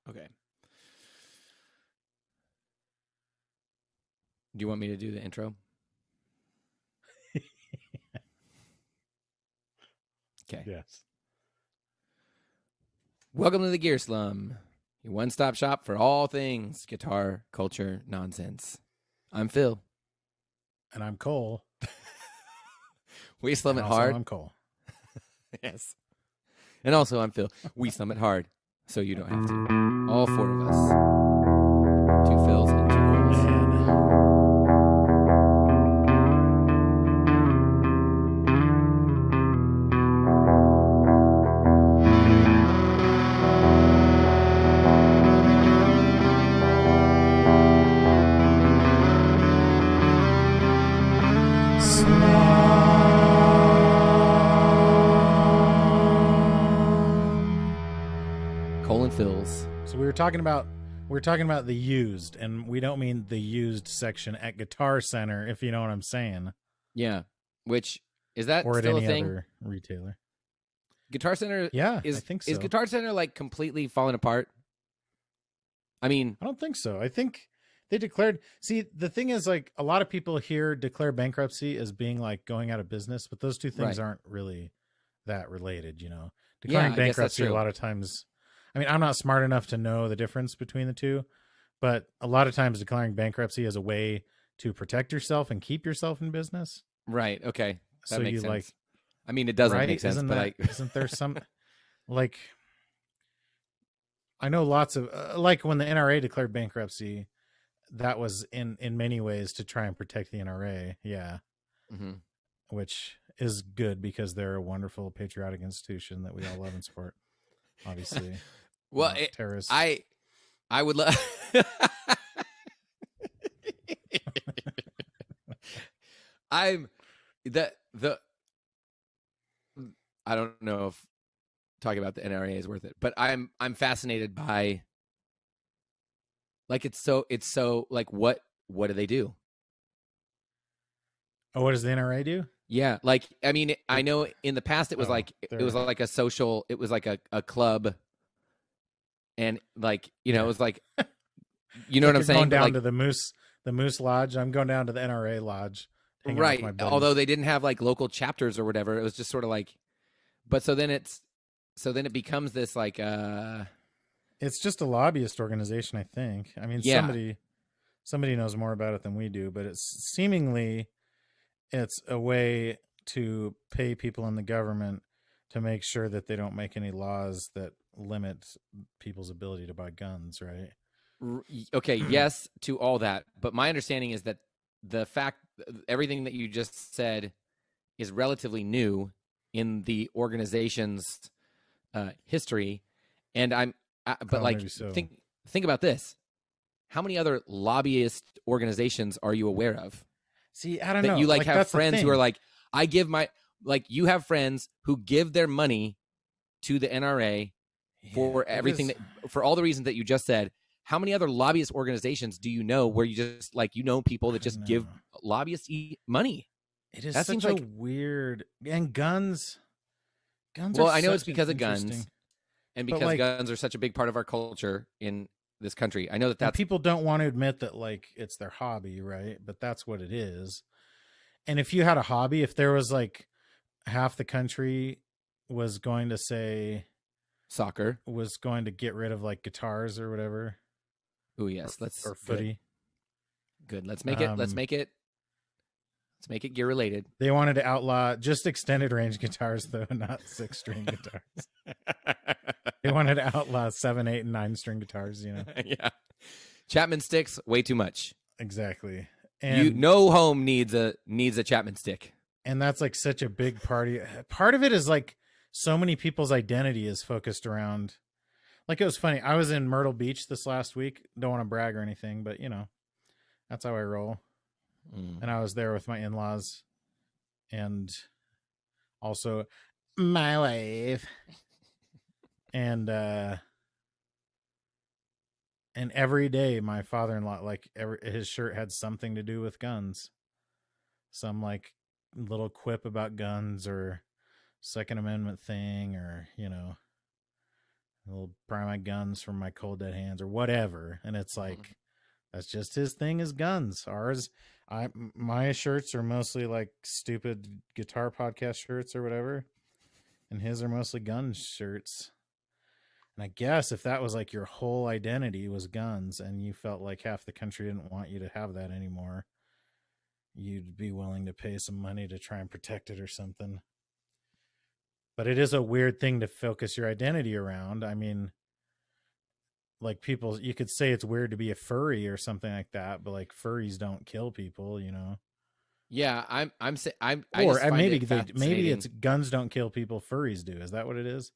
Okay. Do you want me to do the intro? Okay. Yes. Welcome to the Gear Slum, your one-stop shop for all things guitar culture nonsense. I'm Phil. And I'm Cole. We slum And it also hard. I'm Cole. Yes. And also I'm Phil. We slum it hard, so you don't have to. All four of us. Two Phils and two Coles. Cole and Phil's. So we were talking about the used, and we don't mean the used section at Guitar Center, if you know what I'm saying. Yeah. Which, is that Or at still any a thing? other retailer. Guitar Center? Yeah, I think so. Is Guitar Center like completely falling apart? I mean, I don't think so. I think they declared. See, the thing is, like, a lot of people here declare bankruptcy as being like going out of business, but those two things Right. aren't really that related, you know. Declaring I guess that's bankruptcy a true. lot of times. I mean, I'm not smart enough to know the difference between the two, but a lot of times declaring bankruptcy is a way to protect yourself and keep yourself in business. Right. Okay. That So makes you sense. like, I mean, it doesn't right? make sense, Isn't but that, like, isn't there some like? I know lots of like when the NRA declared bankruptcy, that was in many ways to try and protect the NRA. Yeah. mm-hmm. Which is good because they're a wonderful patriotic institution that we all love and support. Obviously. Well, terrorists. I would love. I'm the I don't know if talking about the NRA is worth it, but I'm fascinated by like it's so like what do they do? Oh, what does the NRA do? Yeah, like I mean, I know in the past it was like it was like a social, it was like a club, and like you know it was like you know what I'm saying? Going down like, to the Moose Lodge. I'm going down to the NRA Lodge. Right. Although they didn't have like local chapters or whatever, it was just sort of like. But so then it becomes this like. It's just a lobbyist organization, I think. I mean, somebody knows more about it than we do, but it's seemingly it's a way to pay people in the government to make sure that they don't make any laws that limit people's ability to buy guns, right? Okay, yes to all that, but my understanding is that the fact everything that you just said is relatively new in the organization's history, and but like so. think about this: how many other lobbyist organizations are you aware of? See, I don't know. You like have friends who are like, I give my like you have friends who give their money to the NRA for everything for all the reasons that you just said. How many other lobbyist organizations do you know where you just like people that just give lobbyists money? It is such a weird and guns. Well, I know it's because of guns, and because guns are such a big part of our culture in this country. I know that people don't want to admit that like it's their hobby, right? But that's what it is. And if you had a hobby, if there was like half the country was going to say soccer, was going to get rid of like guitars or whatever. Oh yes, or footy. Good. Let's make it gear related. They wanted to outlaw just extended range guitars though, not 6-string guitars. They wanted to outlaw 7, 8, and 9-string guitars, you know. Yeah. Chapman sticks, way too much. Exactly. And no home needs a Chapman stick. And that's like such a big party. Part of it is like so many people's identity is focused around. Like it was funny. I was in Myrtle Beach this last week. Don't want to brag or anything, but you know, that's how I roll. And I was there with my in-laws and also my wife. And every day my father-in-law, like his shirt had something to do with guns. Some like little quip about guns or Second Amendment thing, or, you know, I'll pry my guns from my cold dead hands or whatever. And it's like, that's just his thing is guns. My shirts are mostly like stupid guitar podcast shirts or whatever. And his are mostly gun shirts. And I guess if that was like your whole identity was guns and you felt like half the country didn't want you to have that anymore, you'd be willing to pay some money to try and protect it or something. But it is a weird thing to focus your identity around. I mean, like people, you could say it's weird to be a furry or something like that, but like furries don't kill people, you know? Yeah, I just find maybe it's guns don't kill people, furries do. Is that what it is?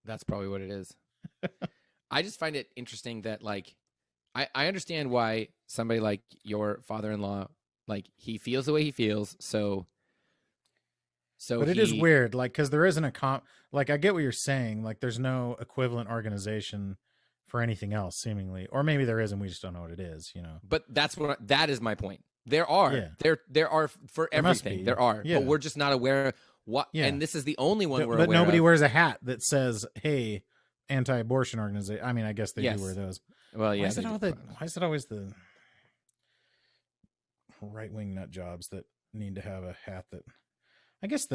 That's probably what it is. I just find it interesting that like I understand why somebody like your father-in-law, like he feels the way he feels, but it is weird, like because there isn't like I get what you're saying, like there's no equivalent organization for anything else seemingly, or maybe there is and we just don't know what it is, you know. But that is my point. There are for everything. There are, but we're just not aware what. Yeah. And this is the only one we're aware of. But nobody wears a hat that says, "Hey, anti-abortion organization." I mean, I guess they do wear those. Well, yeah. Why is it always the right-wing nut jobs that need to have a hat that? I guess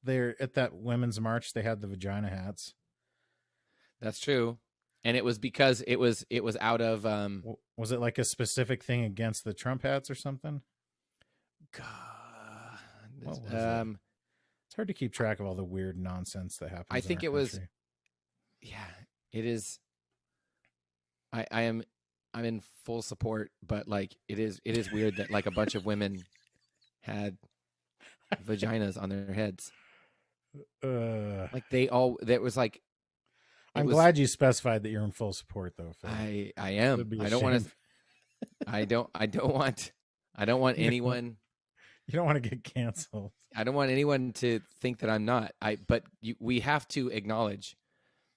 they're at that women's march. They had the vagina hats. That's true. And it was because it was out of was it like a specific thing against the Trump hats or something? God, what was it? It's hard to keep track of all the weird nonsense that happens. I think it was. Yeah, it is. I'm in full support, but like it is weird that like a bunch of women had vaginas on their heads. Like that was like. I'm glad you specified that you're in full support, though, Phil. I am. I don't want to. I don't want anyone. You don't want to get canceled. I don't want anyone to think that I'm not. But we have to acknowledge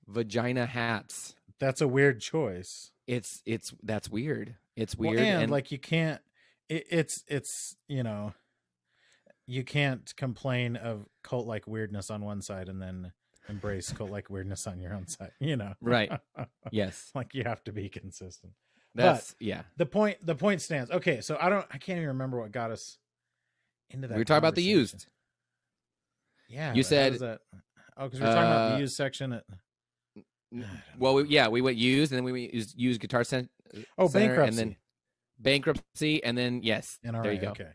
vagina hats. That's a weird choice. That's weird. It's weird, and like you can't. It's you know, you can't complain of cult like weirdness on one side and then embrace cult like weirdness on your own side, you know. Right. Yes. Like you have to be consistent. The point stands. Okay, so I can't even remember what got us into that. We were talking about the used. Yeah. You said because we were talking about the used section at we went used and then we used Guitar Center. Oh, bankruptcy. And then bankruptcy and then yes. NRA, there you go. Okay.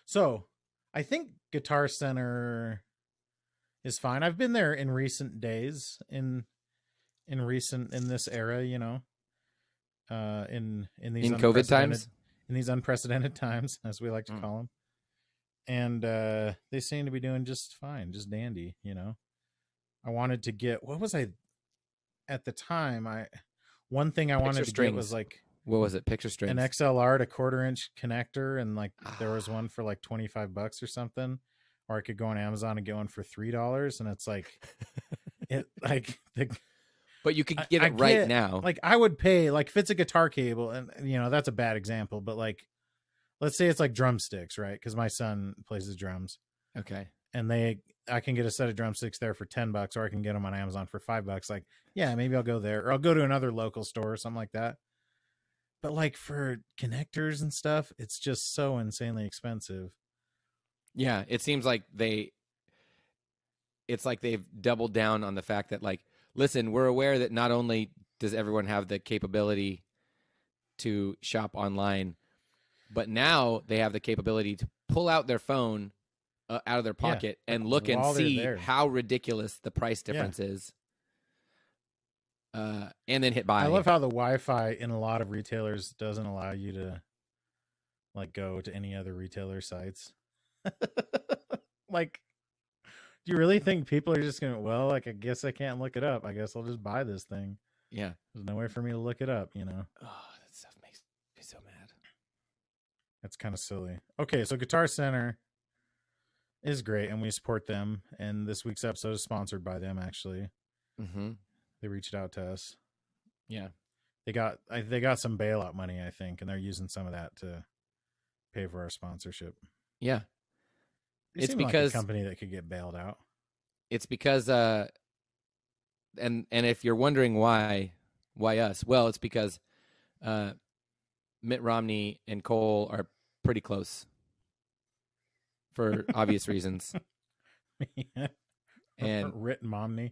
So I think Guitar Center is fine. I've been there in recent days, in this era, you know, in these COVID times, in these unprecedented times, as we like to call them, and they seem to be doing just fine, just dandy, you know. I wanted to get what was I at the time? One thing I wanted to get was like what was it? Picture strings, an XLR to 1/4-inch connector, and like there was one for like $25 or something. Or I could go on Amazon and get one for $3, and it's like, but you could get it right now. Like I would pay, like if it's a guitar cable, and you know that's a bad example, but like, let's say it's like drumsticks, right? Because my son plays his drums. Okay. And I can get a set of drumsticks there for $10, or I can get them on Amazon for $5. Like, yeah, maybe I'll go there, or I'll go to another local store or something like that. But like for connectors and stuff, it's just so insanely expensive. Yeah, it seems like they've doubled down on the fact that like, listen, we're aware that not only does everyone have the capability to shop online, but now they have the capability to pull out their phone out of their pocket and look and see how ridiculous the price difference is. And then hit buy. I love how the Wi-Fi in a lot of retailers doesn't allow you to like go to any other retailer sites. Like, do you really think people are just gonna? Well, like, I guess I can't look it up. I guess I'll just buy this thing. Yeah, there's no way for me to look it up. You know. Oh, that stuff makes me so mad. That's kind of silly. Okay, so Guitar Center is great, and we support them. And this week's episode is sponsored by them. Actually, they reached out to us. Yeah, they got some bailout money, I think, and they're using some of that to pay for our sponsorship. Yeah. It's because like a company that could get bailed out. It's because and if you're wondering why us, well, it's because Mitt Romney and Cole are pretty close for obvious reasons. And Rit Momney.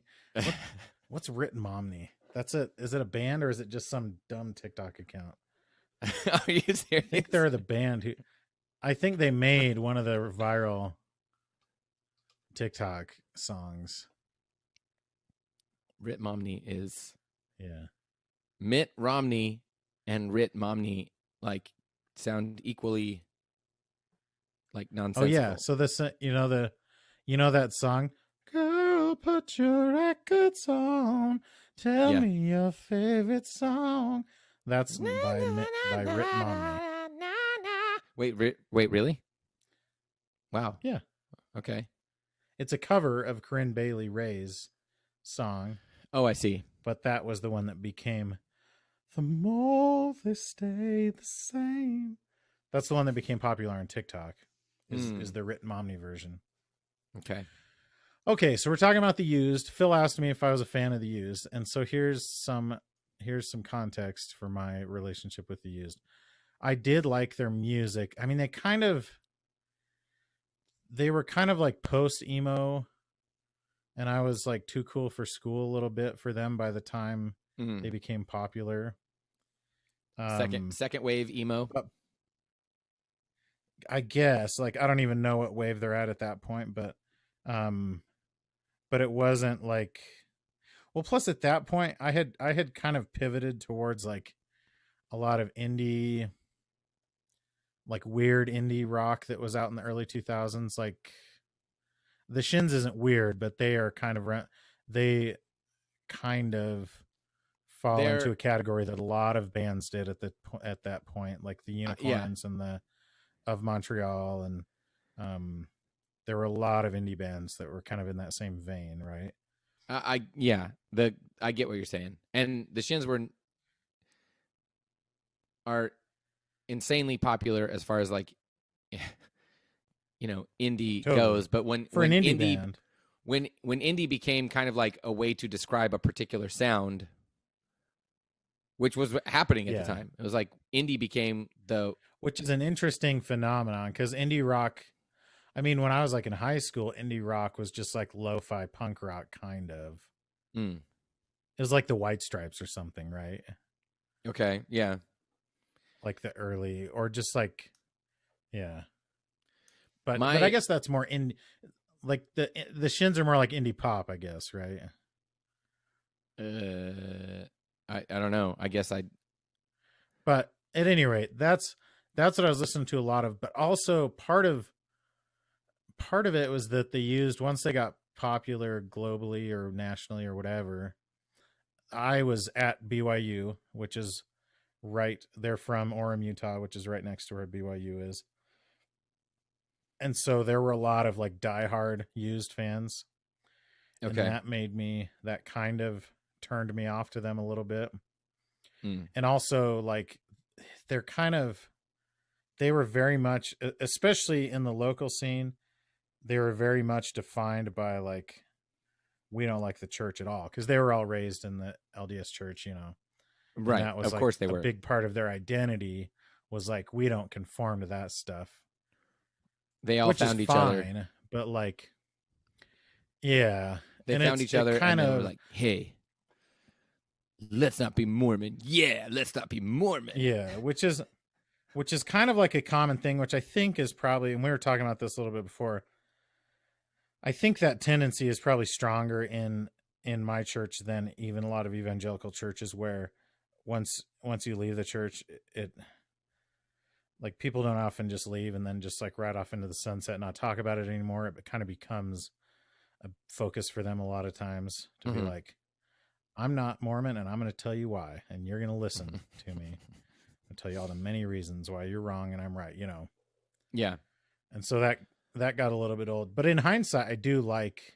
What's Rit Momney? That's it. Is it a band or is it just some dumb TikTok account? are you serious? I think they're the band who. I think they made one of the viral TikTok songs. Rit Momney is Mitt Romney and Rit Momney like sound equally like nonsensical. Oh yeah, so this you know that song, "Girl, put your records on, tell me your favorite song." That's by Rit Momney. Wait, really? Wow. Yeah. Okay. It's a cover of Corinne Bailey Rae's song. Oh, I see. But that was the one that became "The More They Stay the Same." That's the one that became popular on TikTok. Is the Rit Momney version. Okay, so we're talking about The Used. Phil asked me if I was a fan of The Used, and so here's some context for my relationship with The Used. I did like their music. I mean, they were kind of like post emo, and I was like too cool for school a little bit for them by the time they became popular. Second wave emo. I guess, like, I don't even know what wave they're at that point, but it wasn't like, well, plus at that point I had kind of pivoted towards like a lot of indie, like weird indie rock that was out in the early 2000s. Like the Shins isn't weird, but they are kind of fall into a category that a lot of bands did at that point, like the Unicorns and the of Montreal, and there were a lot of indie bands that were kind of in that same vein, right? I get what you're saying, and the Shins are insanely popular as far as like indie goes. But when an indie band, when indie became kind of like a way to describe a particular sound, which was happening at the time, it was like indie became which is an interesting phenomenon, because indie rock, I mean, when I was like in high school, indie rock was just like lo-fi punk rock, kind of. It was like the White Stripes or something, right? Okay, yeah. Like the early, or just like, yeah. But I guess that's more in, like the Shins are more like indie pop, I guess, right? I don't know. I guess But at any rate, that's what I was listening to a lot of. But also part of it was that they used, once they got popular globally or nationally or whatever. I was at BYU, which is right. They're from Orem, Utah, which is right next to where BYU is. And so there were a lot of like diehard Used fans. Okay. And that kind of turned me off to them a little bit. And also, like, they were very much, especially in the local scene, they were very much defined by like, we don't like the church at all, because they were all raised in the LDS church, Right. And that was, of like, course they were. A big part of their identity was like, we don't conform to that stuff. They all found each other. But like, yeah. They found each other and they were like, hey, let's not be Mormon. Yeah, let's not be Mormon. Yeah, which is kind of like a common thing, which I think is probably, and we were talking about this a little bit before, I think that tendency is probably stronger in my church than even a lot of evangelical churches, where once you leave the church, it like, people don't often just leave and then just like ride off into the sunset and not talk about it anymore. It kind of becomes a focus for them a lot of times to be like, I'm not Mormon and I'm going to tell you why, and you're going to listen to me. I'll tell you all the many reasons why you're wrong and I'm right, Yeah. And so that got a little bit old, but in hindsight, I do like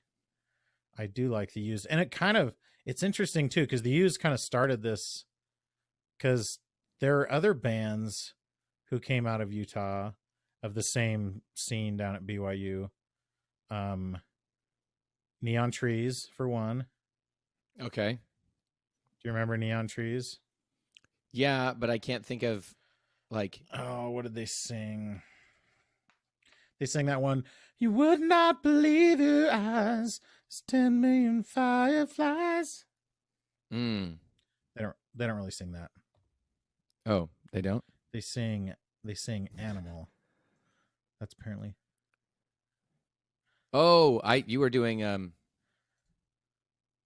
The Used. And it's interesting too, because The Used kind of started this, because there are other bands who came out of Utah of the same scene down at BYU. Neon Trees, for one. Okay. Do you remember Neon Trees? Yeah, but I can't think of like. Oh, what did they sing? They sang that one. You would not believe your eyes. It's 10 million fireflies. Mm. They don't really sing that. Oh, they don't. They sing Animal. That's apparently. Oh, you were doing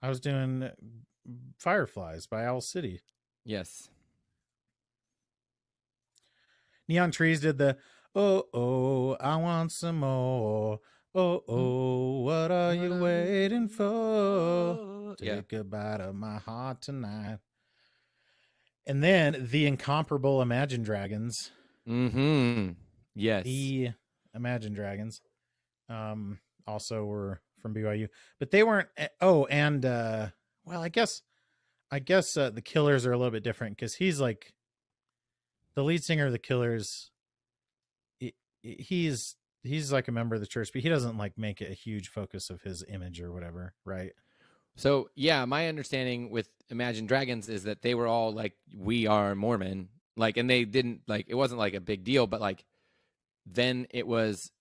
I was doing Fireflies by Owl City. yes. Neon Trees did the oh, I want some more. Oh, what are you waiting for? Yeah. Take a bite of my heart tonight. And then the incomparable Imagine Dragons. Mm-hmm. Yes. The Imagine Dragons also were from BYU, but they weren't. Oh, and well, I guess the Killers are a little bit different because he's like the lead singer of the Killers. He's like a member of the church, but he doesn't like make it a huge focus of his image or whatever, right? So yeah, my understanding with Imagine Dragons is that they were all like, we are Mormon, like, and they didn't like, it wasn't like a big deal, but like, then it was,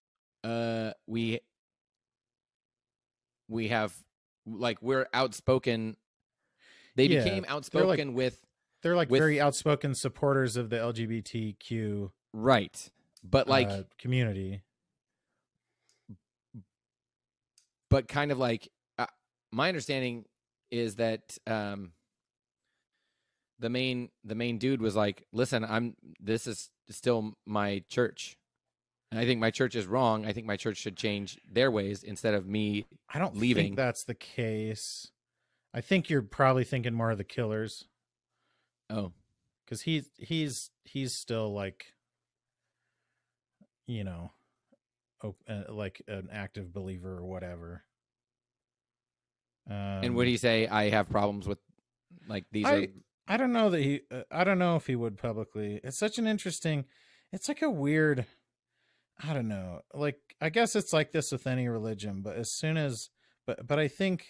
we have like, we're outspoken. They became outspoken they're like with very outspoken supporters of the LGBTQ right, but like community, but kind of like my understanding is that the main dude was like, listen, this is still my church, and I think my church is wrong. I think my church should change their ways instead of me I don't leaving. think that's the case. I think you're probably thinking more of the Killers. Oh, because he's still like, you know, like an active believer or whatever. And would he say I have problems with like these? I don't know that he. I don't know if he would publicly. It's such an interesting. It's like a weird. I don't know. Like I guess it's like this with any religion, but as soon as, but I think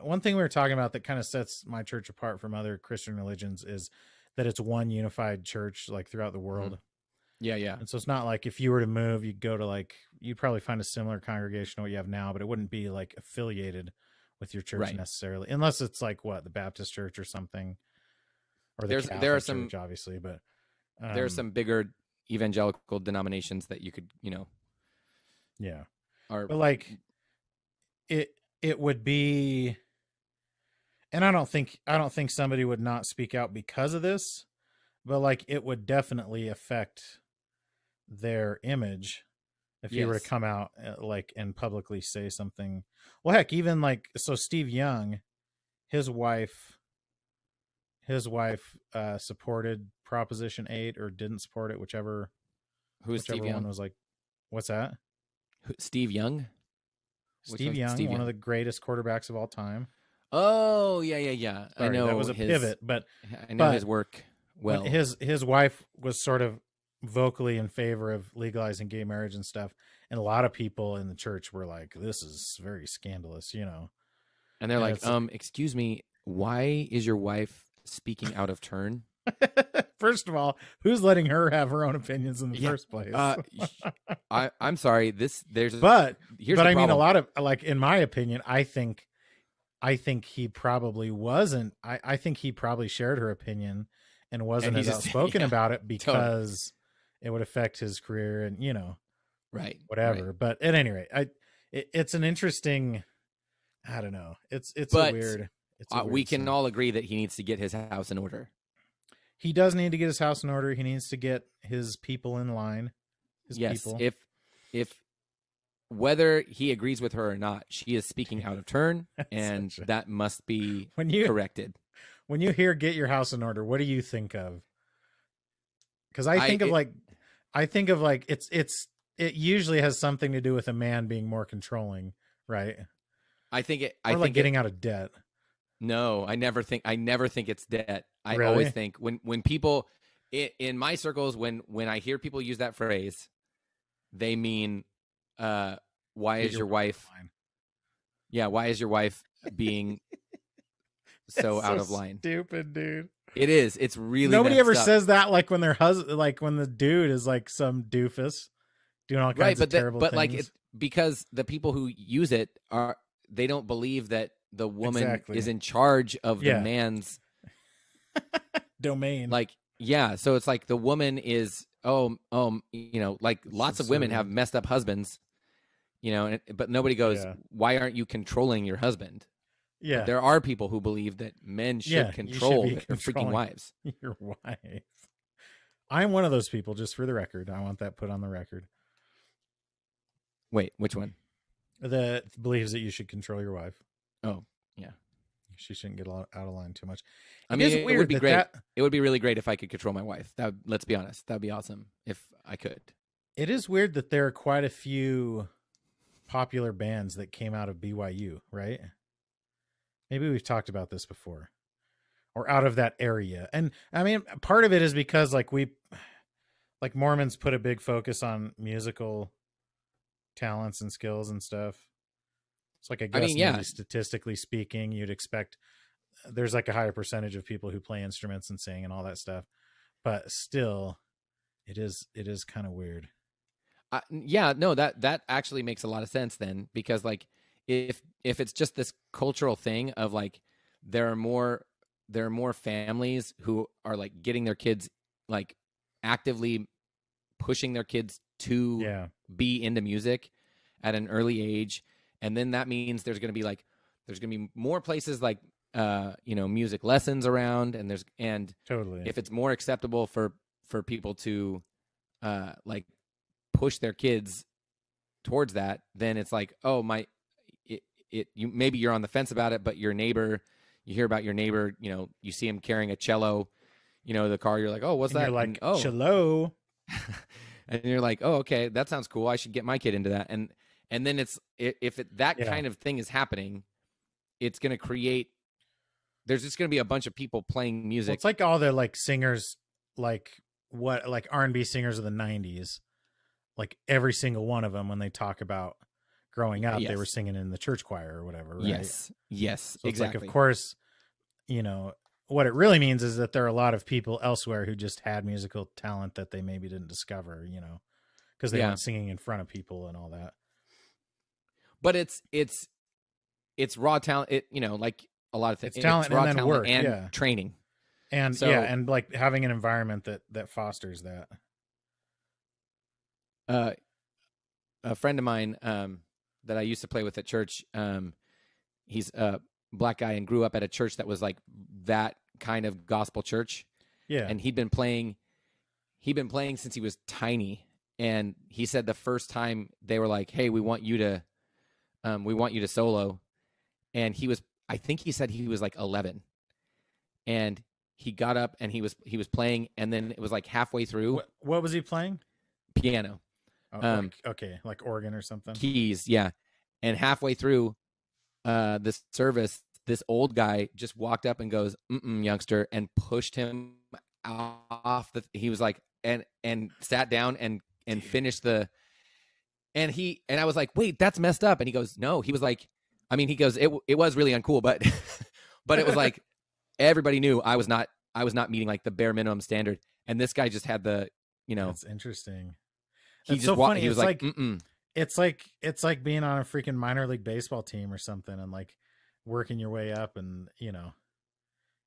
one thing we were talking about that kind of sets my church apart from other Christian religions is that it's one unified church like throughout the world. Yeah, yeah. And so it's not like if you were to move, you'd go to like, you'd probably find a similar congregation to what you have now, but it wouldn't be like affiliated with your church necessarily, unless it's like what, the Baptist church or something, or the Catholic there are some church, obviously, but there are some bigger evangelical denominations that you could, yeah, are, but like it would be, and I don't think somebody would not speak out because of this, but like it would definitely affect their image if you were to come out like and publicly say something. Well, heck, even like, so Steve Young, his wife supported Proposition 8 or didn't support it, whichever Steve Young? One was like, what's that? Steve Young? Steve Young, one of the greatest quarterbacks of all time. Oh, yeah. Sorry, I know that was a pivot, but I know his work well. His wife was sort of vocally in favor of legalizing gay marriage and stuff, and a lot of people in the church were like, this is very scandalous, and they're like, excuse me, why is your wife speaking out of turn? First of all, who's letting her have her own opinions in the first place? I'm sorry, but I mean, a lot of, like, in my opinion, I think he probably wasn't. I think he probably shared her opinion and wasn't as outspoken about it because it would affect his career and, whatever. Right. But at any rate, it's an interesting, I don't know. It's weird. We can all agree that he needs to get his house in order. He does need to get his house in order. He needs to get his people in line. People. If whether he agrees with her or not, she is speaking out of turn, and that must be corrected. When you hear "get your house in order," what do you think of? Because I think of like it usually has something to do with a man being more controlling, right? I think getting out of debt. No, I never think it's debt. I really? Always think when people in my circles, when I hear people use that phrase, they mean, why is your wife? Yeah, why is your wife being so It's out so of line. stupid, dude. It is. It's really Nobody ever messed up. says that like when their husband, like when the dude is like some doofus doing all kinds of terrible but things. like it's because the people who use it they don't believe that the woman is in charge of the man's domain. Like, yeah, so it's like the woman is like lots of women have messed up husbands, but nobody goes, why aren't you controlling your husband? Yeah. But there are people who believe that men should control their freaking wives. Your wife. I'm one of those people, just for the record. I want that put on the record. Wait, which one? That believes that you should control your wife. Oh, yeah. She shouldn't get out of line too much. It would be great. It would be really great if I could control my wife. Let's be honest. That would be awesome if I could. It is weird that there are quite a few popular bands that came out of BYU, right? Maybe we've talked about this before. Or out of that area. And I mean, part of it is because like Mormons put a big focus on musical talents and skills and stuff. It's like, I guess maybe statistically speaking, you'd expect there's like a higher percentage of people who play instruments and sing and all that stuff, but still it is kind of weird. That actually makes a lot of sense then, because like if it's just this cultural thing of like there are more families who are like getting their kids, like actively pushing their kids to be into music at an early age. And then that means there's going to be more places like, music lessons around, and totally, if it's more acceptable for people to, like push their kids towards that, then it's like, oh, maybe you're on the fence about it, but you hear about your neighbor, you see him carrying a cello, the car, you're like, oh, what's that? You're like, oh, cello. And you're like, oh, okay, that sounds cool. I should get my kid into that. And then that kind of thing is happening, it's going to create, there's just going to be a bunch of people playing music. Well, it's like all the like singers, like R&B singers of the 90s, like every single one of them, when they talk about growing up, they were singing in the church choir or whatever. Right? Yes, so exactly. It's like, of course, what it really means is that there are a lot of people elsewhere who just had musical talent that they maybe didn't discover, because they weren't singing in front of people and all that. But it's raw talent. Like a lot of things. It's talent, raw and then talent work and training, and and like having an environment that fosters that. A friend of mine that I used to play with at church, he's a black guy and grew up at a church that was like that kind of gospel church. Yeah, and he'd been playing since he was tiny. And he said the first time they were like, "Hey, we want you to solo," and I think he said he was like 11, and he got up and he was playing, and then it was like halfway through. What was he playing? Piano. Oh, like organ or something. Keys, yeah. And halfway through this service, this old guy just walked up and goes, youngster, and pushed him off. He was like, and sat down and finished the. And I was like, wait, that's messed up. And he goes, no. He was like, he goes, it was really uncool, but but it was like everybody knew I was not meeting like the bare minimum standard. And this guy just had the, That's interesting. He it's just so funny. He was it's like, it's like being on a freaking minor league baseball team or something, and like working your way up, and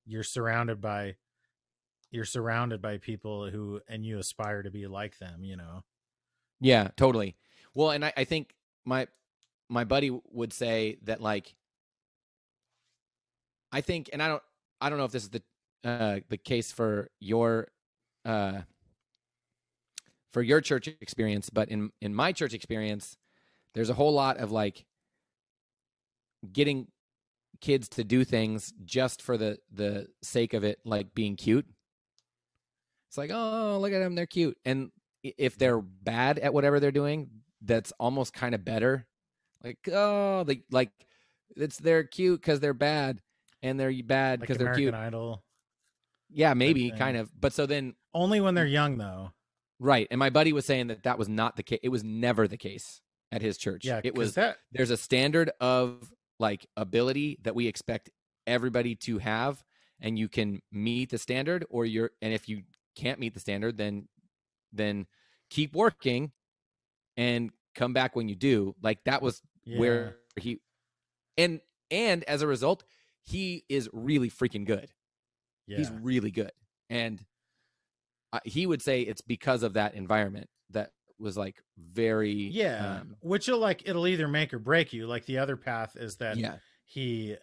you're surrounded by people who, and you aspire to be like them. Yeah, totally. Well, and I think my buddy would say that, like, I think, and I don't know if this is the case for your church experience, but in my church experience, there's a whole lot of like getting kids to do things just for the sake of it, like being cute. It's like, oh, look at them, they're cute. And if they're bad at whatever they're doing, that's almost kind of better. Like, oh, they're cute because they're bad, and they're bad because they're cute. American Idol. Yeah, maybe kind of. But so then only when they're young, though. Right. And my buddy was saying that was not the case. It was never the case at his church. Yeah, it was there's a standard of like ability that we expect everybody to have, and you can meet the standard, and if you can't meet the standard, then keep working and come back when you do. Like that was where he, and as a result, he is really freaking good. Yeah. He's really good. And he would say it's because of that environment that was like very, which it'll either make or break you. Like the other path is that he,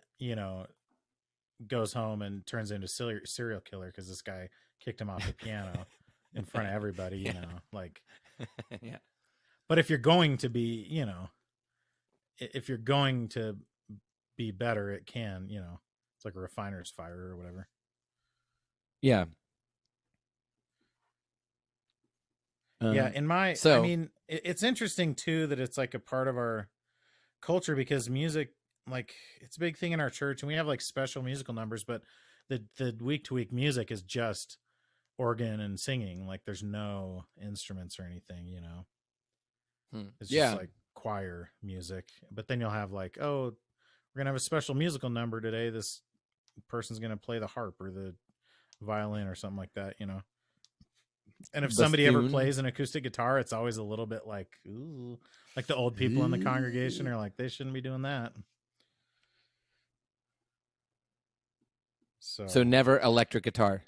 goes home and turns into a serial killer because this guy kicked him off the piano in front of everybody, you know, like, yeah. But if you're going to be, if you're going to be better, it can, it's like a refiner's fire or whatever. Yeah. I mean, it's interesting too that it's like a part of our culture because music, like it's a big thing in our church and we have like special musical numbers, but the week to week music is just organ and singing. Like there's no instruments or anything, It's just like choir music. But then you'll have like, oh, we're going to have a special musical number today. This person's going to play the harp or the violin or something like that, And if somebody ever plays an acoustic guitar, it's always a little bit like, ooh, like the old people in the congregation are like, they shouldn't be doing that. So never electric guitar.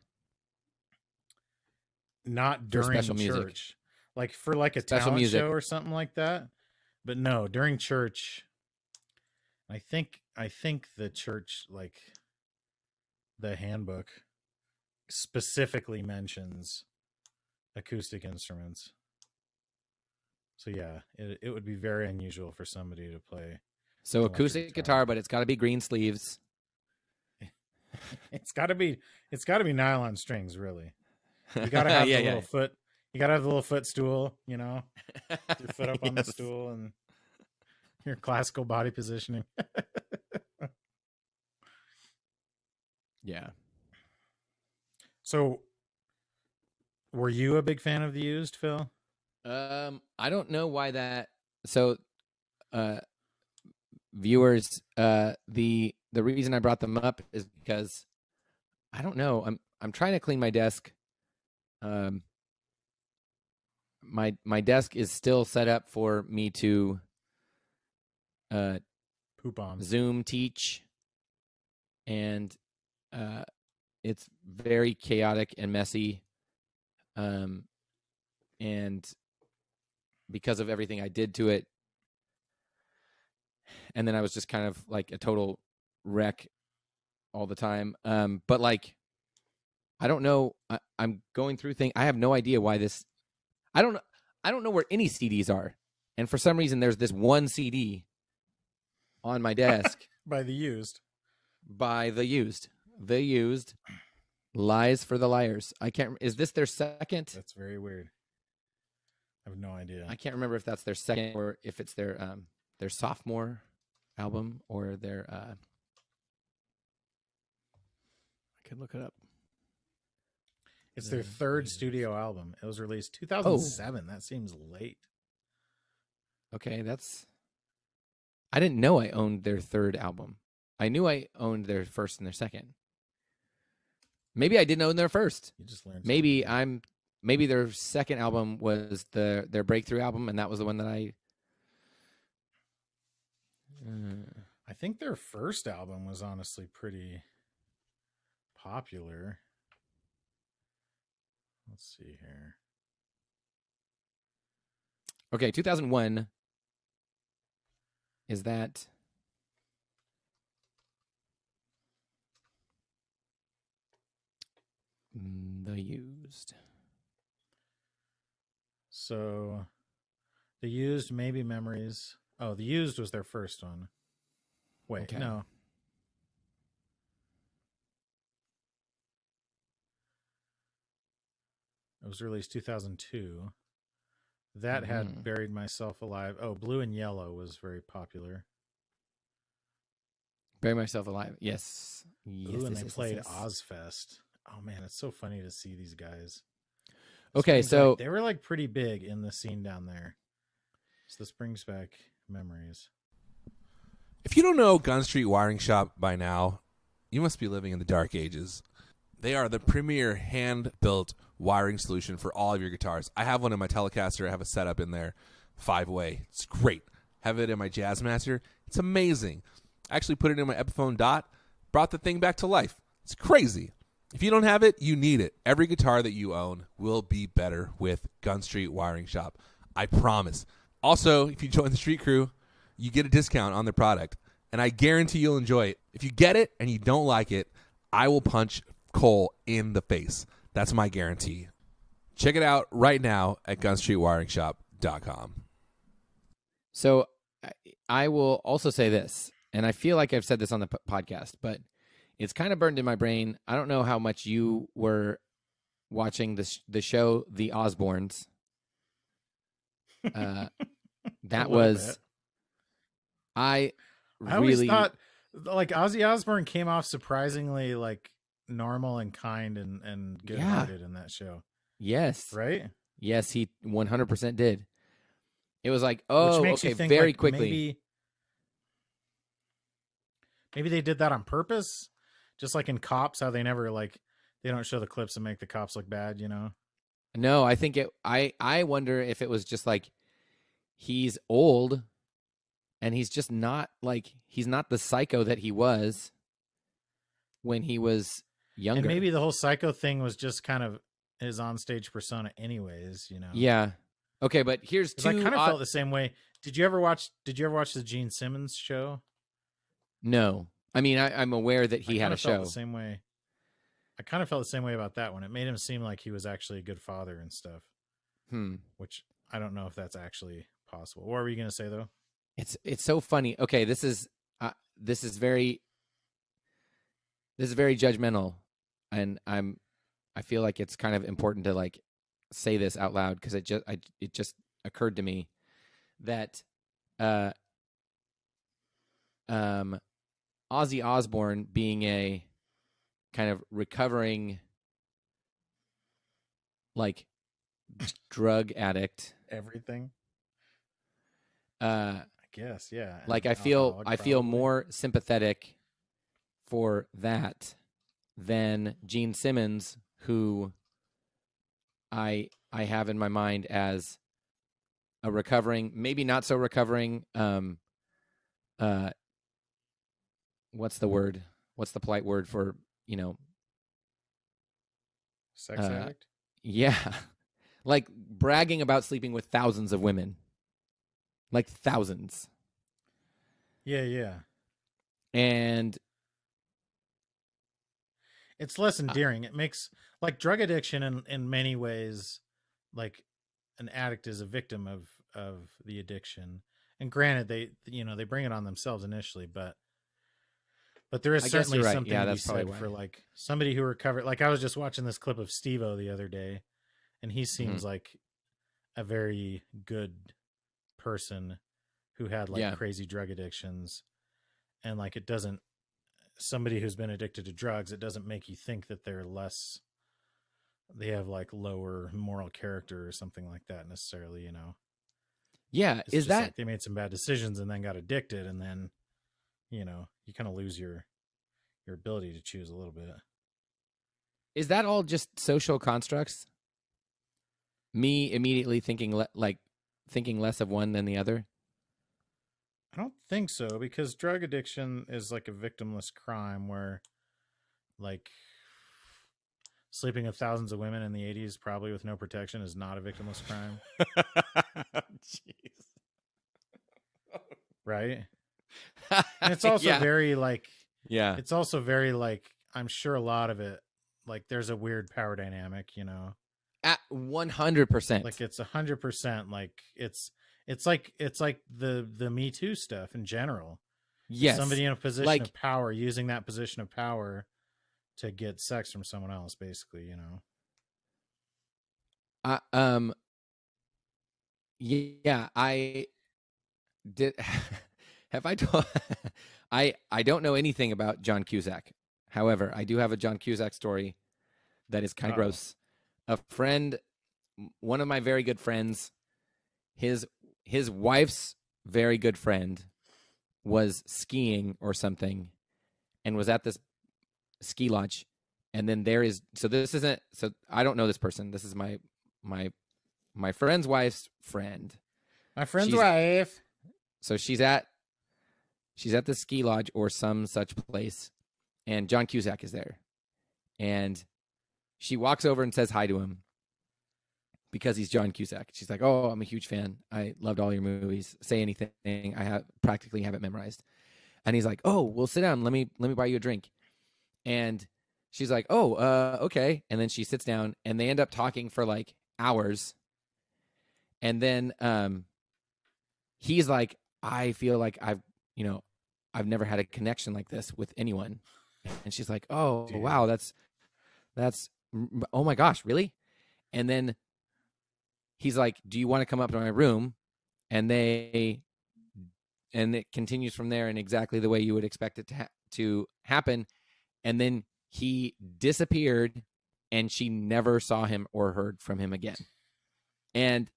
Not during church. Music. Like for like a special talent show or something like that. But no, during church, I think the church, like the handbook specifically mentions acoustic instruments. So yeah, it would be very unusual for somebody to play. So acoustic guitar, but it's got to be green sleeves. It's got to be nylon strings, really. You got to have the little foot. You got to have the little footstool, your foot up on the stool and your classical body positioning. Yeah. So were you a big fan of The Used, Phil? I don't know why that. So, viewers, the reason I brought them up is because I don't know. I'm trying to clean my desk. My desk is still set up for me to poop on Zoom teach, and it's very chaotic and messy. And because of everything I did to it, and then I was just kind of like a total wreck all the time. But like, I don't know. I'm going through things. I have no idea why this. I don't know where any CDs are, and for some reason, there's this one CD on my desk by The Used. The Used. Lies for the Liars. I can't. Is this their second? That's very weird. I have no idea. I can't remember if that's their second or if it's their sophomore album or their. I could look it up. It's their third studio album. It was released 2007. That seems late. Okay, that's. I didn't know I owned their third album. I knew I owned their first and their second. Maybe I didn't own their first. You just learned. Maybe their second album was their breakthrough album, and that was the one that I. I think their first album was honestly pretty popular. Let's see here. Okay, 2001. Is that? The Used. So, The Used, Maybe Memories. Oh, The Used was their first one. Wait, okay. No. It was released 2002. That had Buried Myself Alive. Oh, Blue and Yellow was very popular. Bury Myself Alive. Yes. Ooh, and they played Ozfest. Oh man, it's so funny to see these guys. Okay, so they were like pretty big in the scene down there. So this brings back memories. If you don't know Gun Street Wiring Shop by now, You must be living in the dark ages. They are the premier hand-built wiring solution for all of your guitars. I have one in my Telecaster. I have a setup in there, 5-way. It's great. Have it in my Jazzmaster. It's amazing. I actually put it in my Epiphone Dot, brought the thing back to life. It's crazy. If you don't have it, you need it. Every guitar that you own will be better with Gun Street Wiring Shop. I promise. Also, if you join the Street Crew, you get a discount on the product, and I guarantee you'll enjoy it. If you get it and you don't like it, I will punch Cole in the face. That's my guarantee. Check it out right now at gunstreetwiringshop.com. So I will also say this, and I feel like I've said this on the podcast, but it's kind of burned in my brain. I don't know how much you were watching the show The Osbournes. That was bit. I I always really thought like Ozzy Osbourne came off surprisingly like normal and kind and good-hearted in that show. Yes. Right? Yes, he 100% did. It was like, Which makes okay, you think, very like, quickly. Maybe they did that on purpose. Just like in Cops, how they never like they don't show the clips and make the cops look bad, you know? No, I think I wonder if it was just like he's old and he's just not like he's not the psycho that he was when he was younger. And maybe the whole psycho thing was just kind of his onstage persona anyways, you know. Yeah. Okay, but here's two. I kind of felt the same way. Did you ever watch the Gene Simmons show? No. I mean, I'm aware that he had a show. The same way. I kind of felt the same way about that one. It made him seem like he was actually a good father and stuff. Which I don't know if that's actually possible. What were you going to say though? It's so funny. Okay, this is very judgmental, and I feel like it's kind of important to like say this out loud because it just occurred to me that Ozzy Osbourne being a kind of recovering like drug addict, Everything. I guess, yeah. Like I feel more sympathetic for that than Gene Simmons, who I have in my mind as a recovering, maybe not so recovering. What's the word? What's the polite word for, you know? Sex addict? Yeah. Like bragging about sleeping with thousands of women. Like thousands. Yeah. And it's less endearing. It makes like drug addiction in many ways, like an addict is a victim of the addiction. And granted, they bring it on themselves initially, but there is certainly something to be said for like somebody who recovered. Like I was just watching this clip of Steve-O the other day, and he seems like a very good person who had like crazy drug addictions, and like it doesn't, somebody who's been addicted to drugs, it doesn't make you think that they have like lower moral character or something like that necessarily, you know? Yeah. It's is that like they made some bad decisions and then got addicted, and then, you know, you kind of lose your ability to choose a little bit. Is that all just social constructs? Me immediately thinking thinking less of one than the other? I don't think so, because drug addiction is like a victimless crime where like sleeping with thousands of women in the 80s probably with no protection is not a victimless crime. Jeez. Right? And it's also very like it's also very like I'm sure a lot of it like there's a weird power dynamic, you know. At 100%. Like it's 100% like it's like the Me Too stuff in general. Yes. Somebody in a position of power using that position of power to get sex from someone else, basically, you know. Yeah, I did. Have I told? I don't know anything about John Cusack. However, I do have a John Cusack story that is kind of gross. A friend, one of my very good friends, his wife's very good friend was skiing or something and was at this ski lodge, and then there is this isn't I don't know this person. This is my friend's wife's friend. My friend's wife. So she's at the ski lodge or some such place, and John Cusack is there, and she walks over and says hi to him because he's John Cusack. She's like, "Oh, I'm a huge fan. I loved all your movies. Say anything. I practically have it memorized." And he's like, "Oh, well, sit down. Let me buy you a drink." And she's like, "Oh, okay." And then she sits down, and they end up talking for like hours. And then he's like, "I feel like I've never had a connection like this with anyone." And she's like, "Oh, dude. Wow, that's oh my gosh, really?" And then he's like, "Do you want to come up to my room?" And it continues from there in exactly the way you would expect it to happen. And then he disappeared, and she never saw him or heard from him again. And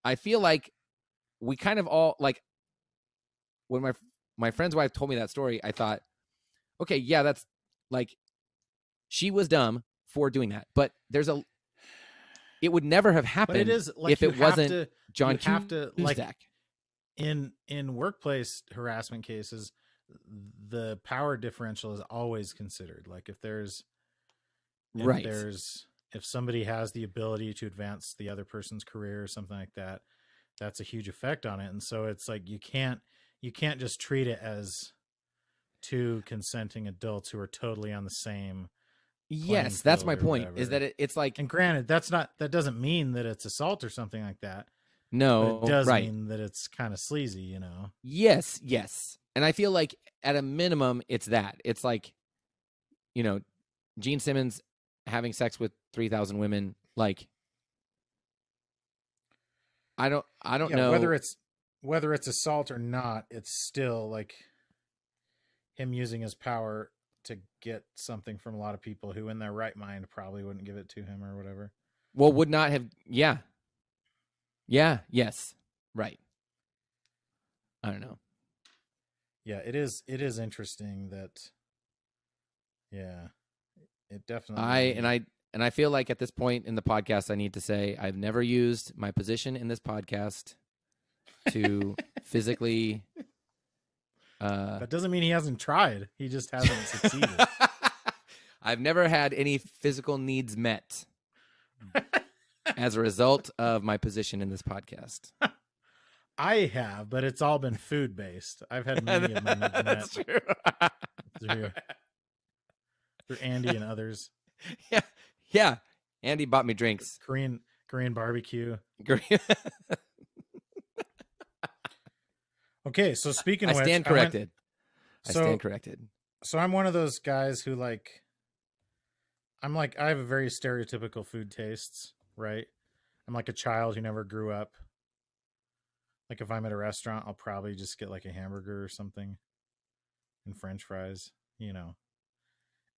I feel like we kind of all, like, when my friend's wife told me that story, I thought, okay, yeah, that's like, she was dumb for doing that, but it would never have happened. But it is like, if it wasn't John Cusack. Like, in workplace harassment cases, the power differential is always considered. Like if somebody has the ability to advance the other person's career or something like that, that's a huge effect on it. And so it's like, you can't just treat it as two consenting adults who are totally on the same. Yes, that's my point. Is that it's like, and granted, that doesn't mean that it's assault or something like that. No, but it does mean that it's kind of sleazy, Yes. And I feel like at a minimum, it's that. It's like, Gene Simmons having sex with 3,000 women. Like, I don't know whether it's assault or not. It's still like him using his power to get something from a lot of people who in their right mind probably wouldn't give it to him or whatever. Well, would not have. Yeah. Yes. Right. I don't know. Yeah, it is interesting that. Yeah, it definitely. I feel like at this point in the podcast, I need to say I've never used my position in this podcast to physically. That doesn't mean he hasn't tried. He just hasn't succeeded. I've never had any physical needs met as a result of my position in this podcast. I have, but it's all been food based. I've had many of my needs met. That's true. Through Andy and others. Yeah. Andy bought me drinks. Korean barbecue. Okay, so speaking of which, I stand corrected. So I'm one of those guys who I have a very stereotypical food tastes, right? I'm like a child who never grew up. Like if I'm at a restaurant, I'll probably just get like a hamburger or something and French fries,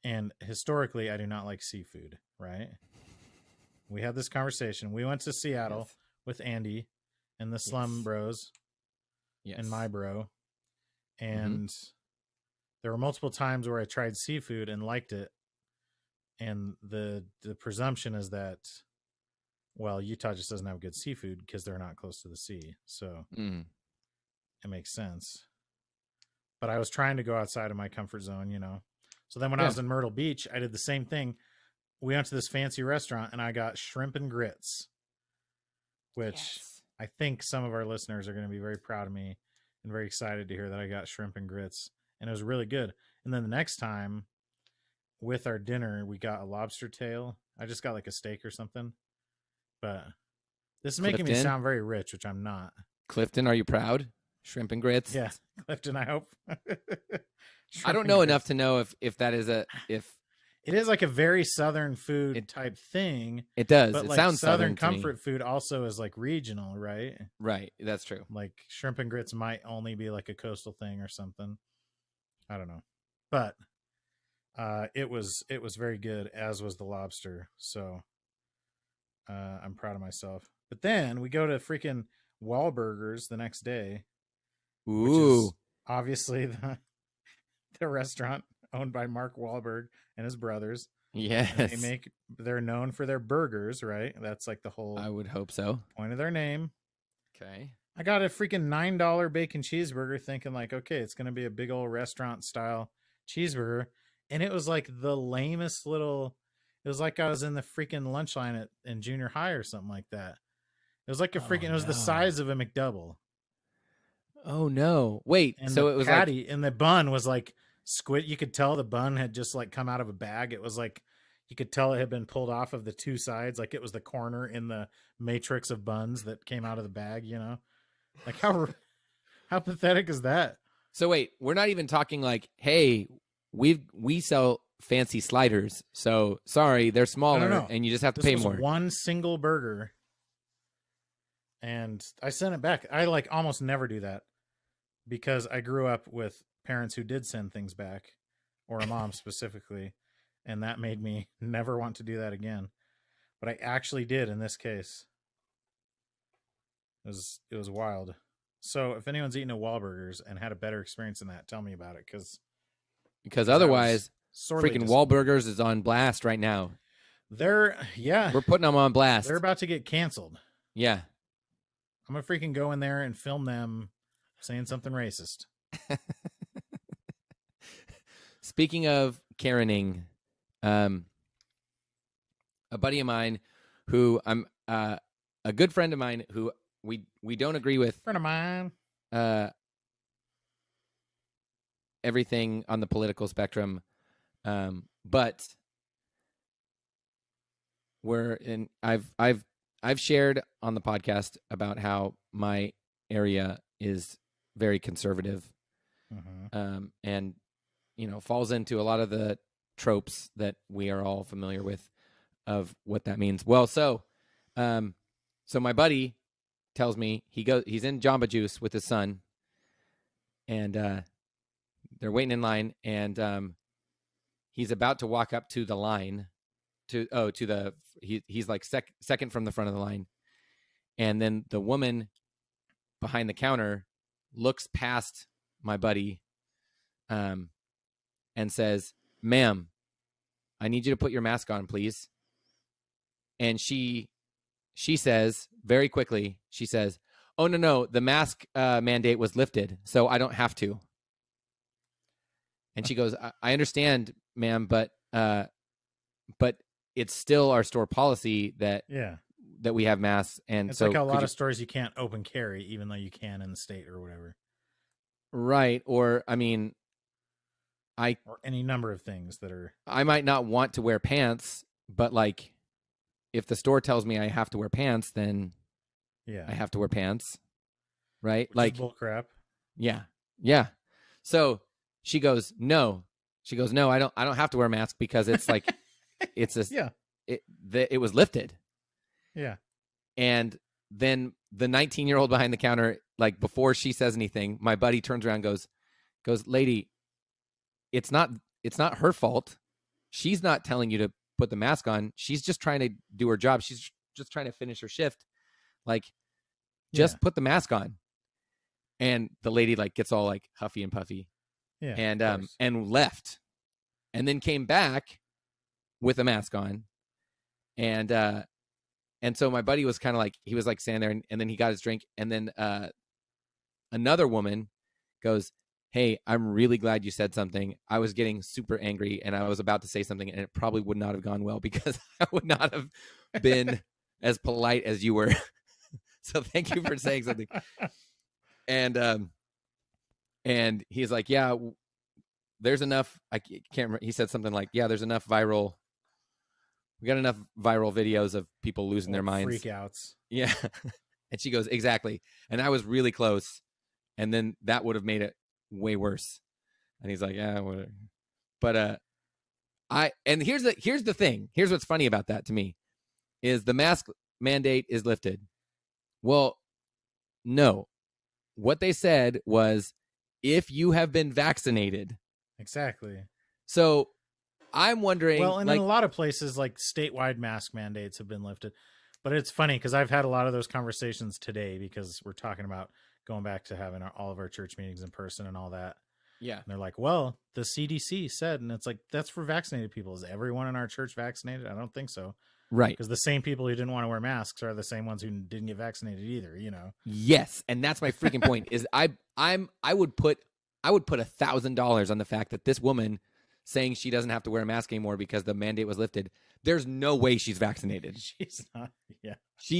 And historically, I do not like seafood, right? We had this conversation. We went to Seattle with Andy and the Slum Bros. Yes. And my bro. And there were multiple times where I tried seafood and liked it. And the presumption is that, well, Utah just doesn't have good seafood because they're not close to the sea. So it makes sense. But I was trying to go outside of my comfort zone, So then when I was in Myrtle Beach, I did the same thing. We went to this fancy restaurant and I got shrimp and grits, which I think some of our listeners are going to be very proud of me and very excited to hear that I got shrimp and grits. And it was really good. And then the next time with our dinner, we got a lobster tail. I just got like a steak or something. But this is making me sound very rich, which I'm not. Clifton, are you proud? Shrimp and grits? Yeah, Clifton, I hope. I don't know enough to know if that is if it is like a very Southern food type thing. It does. But it like sounds Southern comfort food also is like regional, right? Right. That's true. Like shrimp and grits might only be like a coastal thing or something. I don't know. But it was very good, as was the lobster. So I'm proud of myself. But then we go to freaking Wahlburgers the next day. Ooh. Which is obviously the restaurant owned by Mark Wahlberg and his brothers. Yes. And they're known for their burgers, right? That's like the whole I would hope so. point of their name. Okay. I got a freaking $9 bacon cheeseburger thinking like, okay, it's going to be a big old restaurant style cheeseburger. And it was like the lamest little, it was like I was in the freaking lunch line in junior high or something like that. It was like it was the size of a McDouble. Oh no. Wait, And so the it was patty like, and the bun was like squid. You could tell the bun had just like come out of a bag. It was like, you could tell it had been pulled off of the two sides. Like it was the corner in the matrix of buns that came out of the bag, you know? Like how pathetic is that? so wait, we're not even talking like, hey, we sell fancy sliders. So sorry, they're smaller No. and you just have to This pay was more. one single burger. And I sent it back. I like almost never do that because I grew up with parents who did send things back, or a mom specifically, and that made me never want to do that again. But I actually did in this case. It was wild. So if anyone's eaten a Wahlburgers and had a better experience than that, tell me about it Because otherwise, sorely freaking disappointed. Wahlburgers is on blast right now. We're We're putting them on blast. they're about to get canceled. Yeah. I'm gonna freaking go in there and film them saying something racist. Speaking of Karening, a buddy of mine who I'm a good friend of mine who we don't agree with Friend of mine. everything on the political spectrum, but I've shared on the podcast about how my area is very conservative, and falls into a lot of the tropes that we are all familiar with of what that means. Well, so my buddy tells me he's in Jamba Juice with his son, and they're waiting in line, and he's about to walk up to the line he's like second from the front of the line, and then the woman behind the counter looks past my buddy and says, "Ma'am, I need you to put your mask on, please." And she says very quickly, she says, "Oh, no, the mask mandate was lifted, so I don't have to." And she goes, I understand, ma'am, but it's still our store policy that we have masks. And it's so like a lot of stores you can't open carry, even though you can in the state or whatever. Right. Or, I mean, or any number of things that are. I might not want to wear pants, but like, if the store tells me I have to wear pants, then I have to wear pants. Right. Which like is bull crap. Yeah. Yeah. So she goes, no, I don't have to wear a mask because it's like, it's a, it was lifted. Yeah. And then the 19-year-old behind the counter, like before she says anything, my buddy turns around and goes, "Lady, it's not her fault. She's not telling you to put the mask on. She's just trying to do her job. She's just trying to finish her shift. Like, just put the mask on." And the lady like gets all like huffy and puffy. Yeah. And left. And then came back with a mask on. And so my buddy was kind of like, he was like standing there, and then he got his drink. And then another woman goes, "Hey, I'm really glad you said something. I was getting super angry and I was about to say something, and it probably would not have gone well because I would not have been as polite as you were. So thank you for saying something." And he's like, "Yeah, there's enough." I can't remember. He said something like, "Yeah, there's enough viral. We got enough viral videos of people losing their minds. Freakouts." Yeah. And she goes, "Exactly." And I was really close. And then that would have made it way worse. And he's like, "Yeah, whatever." But here's the thing. Here's what's funny about that to me is the mask mandate is lifted. Well, no. What they said was if you have been vaccinated. Exactly. So I'm wondering. Well, and in a lot of places, like statewide mask mandates have been lifted. But it's funny because I've had a lot of those conversations today because we're talking about going back to having all of our church meetings in person and all that. Yeah. And they're like, well, the CDC said, and it's like, that's for vaccinated people. Is everyone in our church vaccinated? I don't think so. Right. Because the same people who didn't want to wear masks are the same ones who didn't get vaccinated either, you know? Yes. And that's my freaking point is I would put $1,000 on the fact that this woman saying she doesn't have to wear a mask anymore because the mandate was lifted. There's no way she's vaccinated. She's not. Yeah.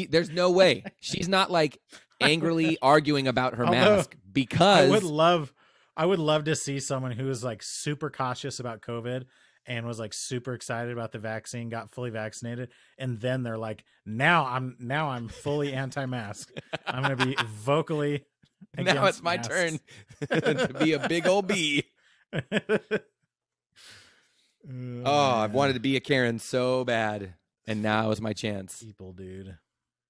There's no way. She's not like angrily arguing about her mask because I would love to see someone who is like super cautious about COVID and was like super excited about the vaccine, got fully vaccinated, and then they're like, now I'm fully anti-mask. I'm going to be vocally now it's my masks. turn to be a big old bee. I've wanted to be a Karen so bad, and now is my chance. People, dude.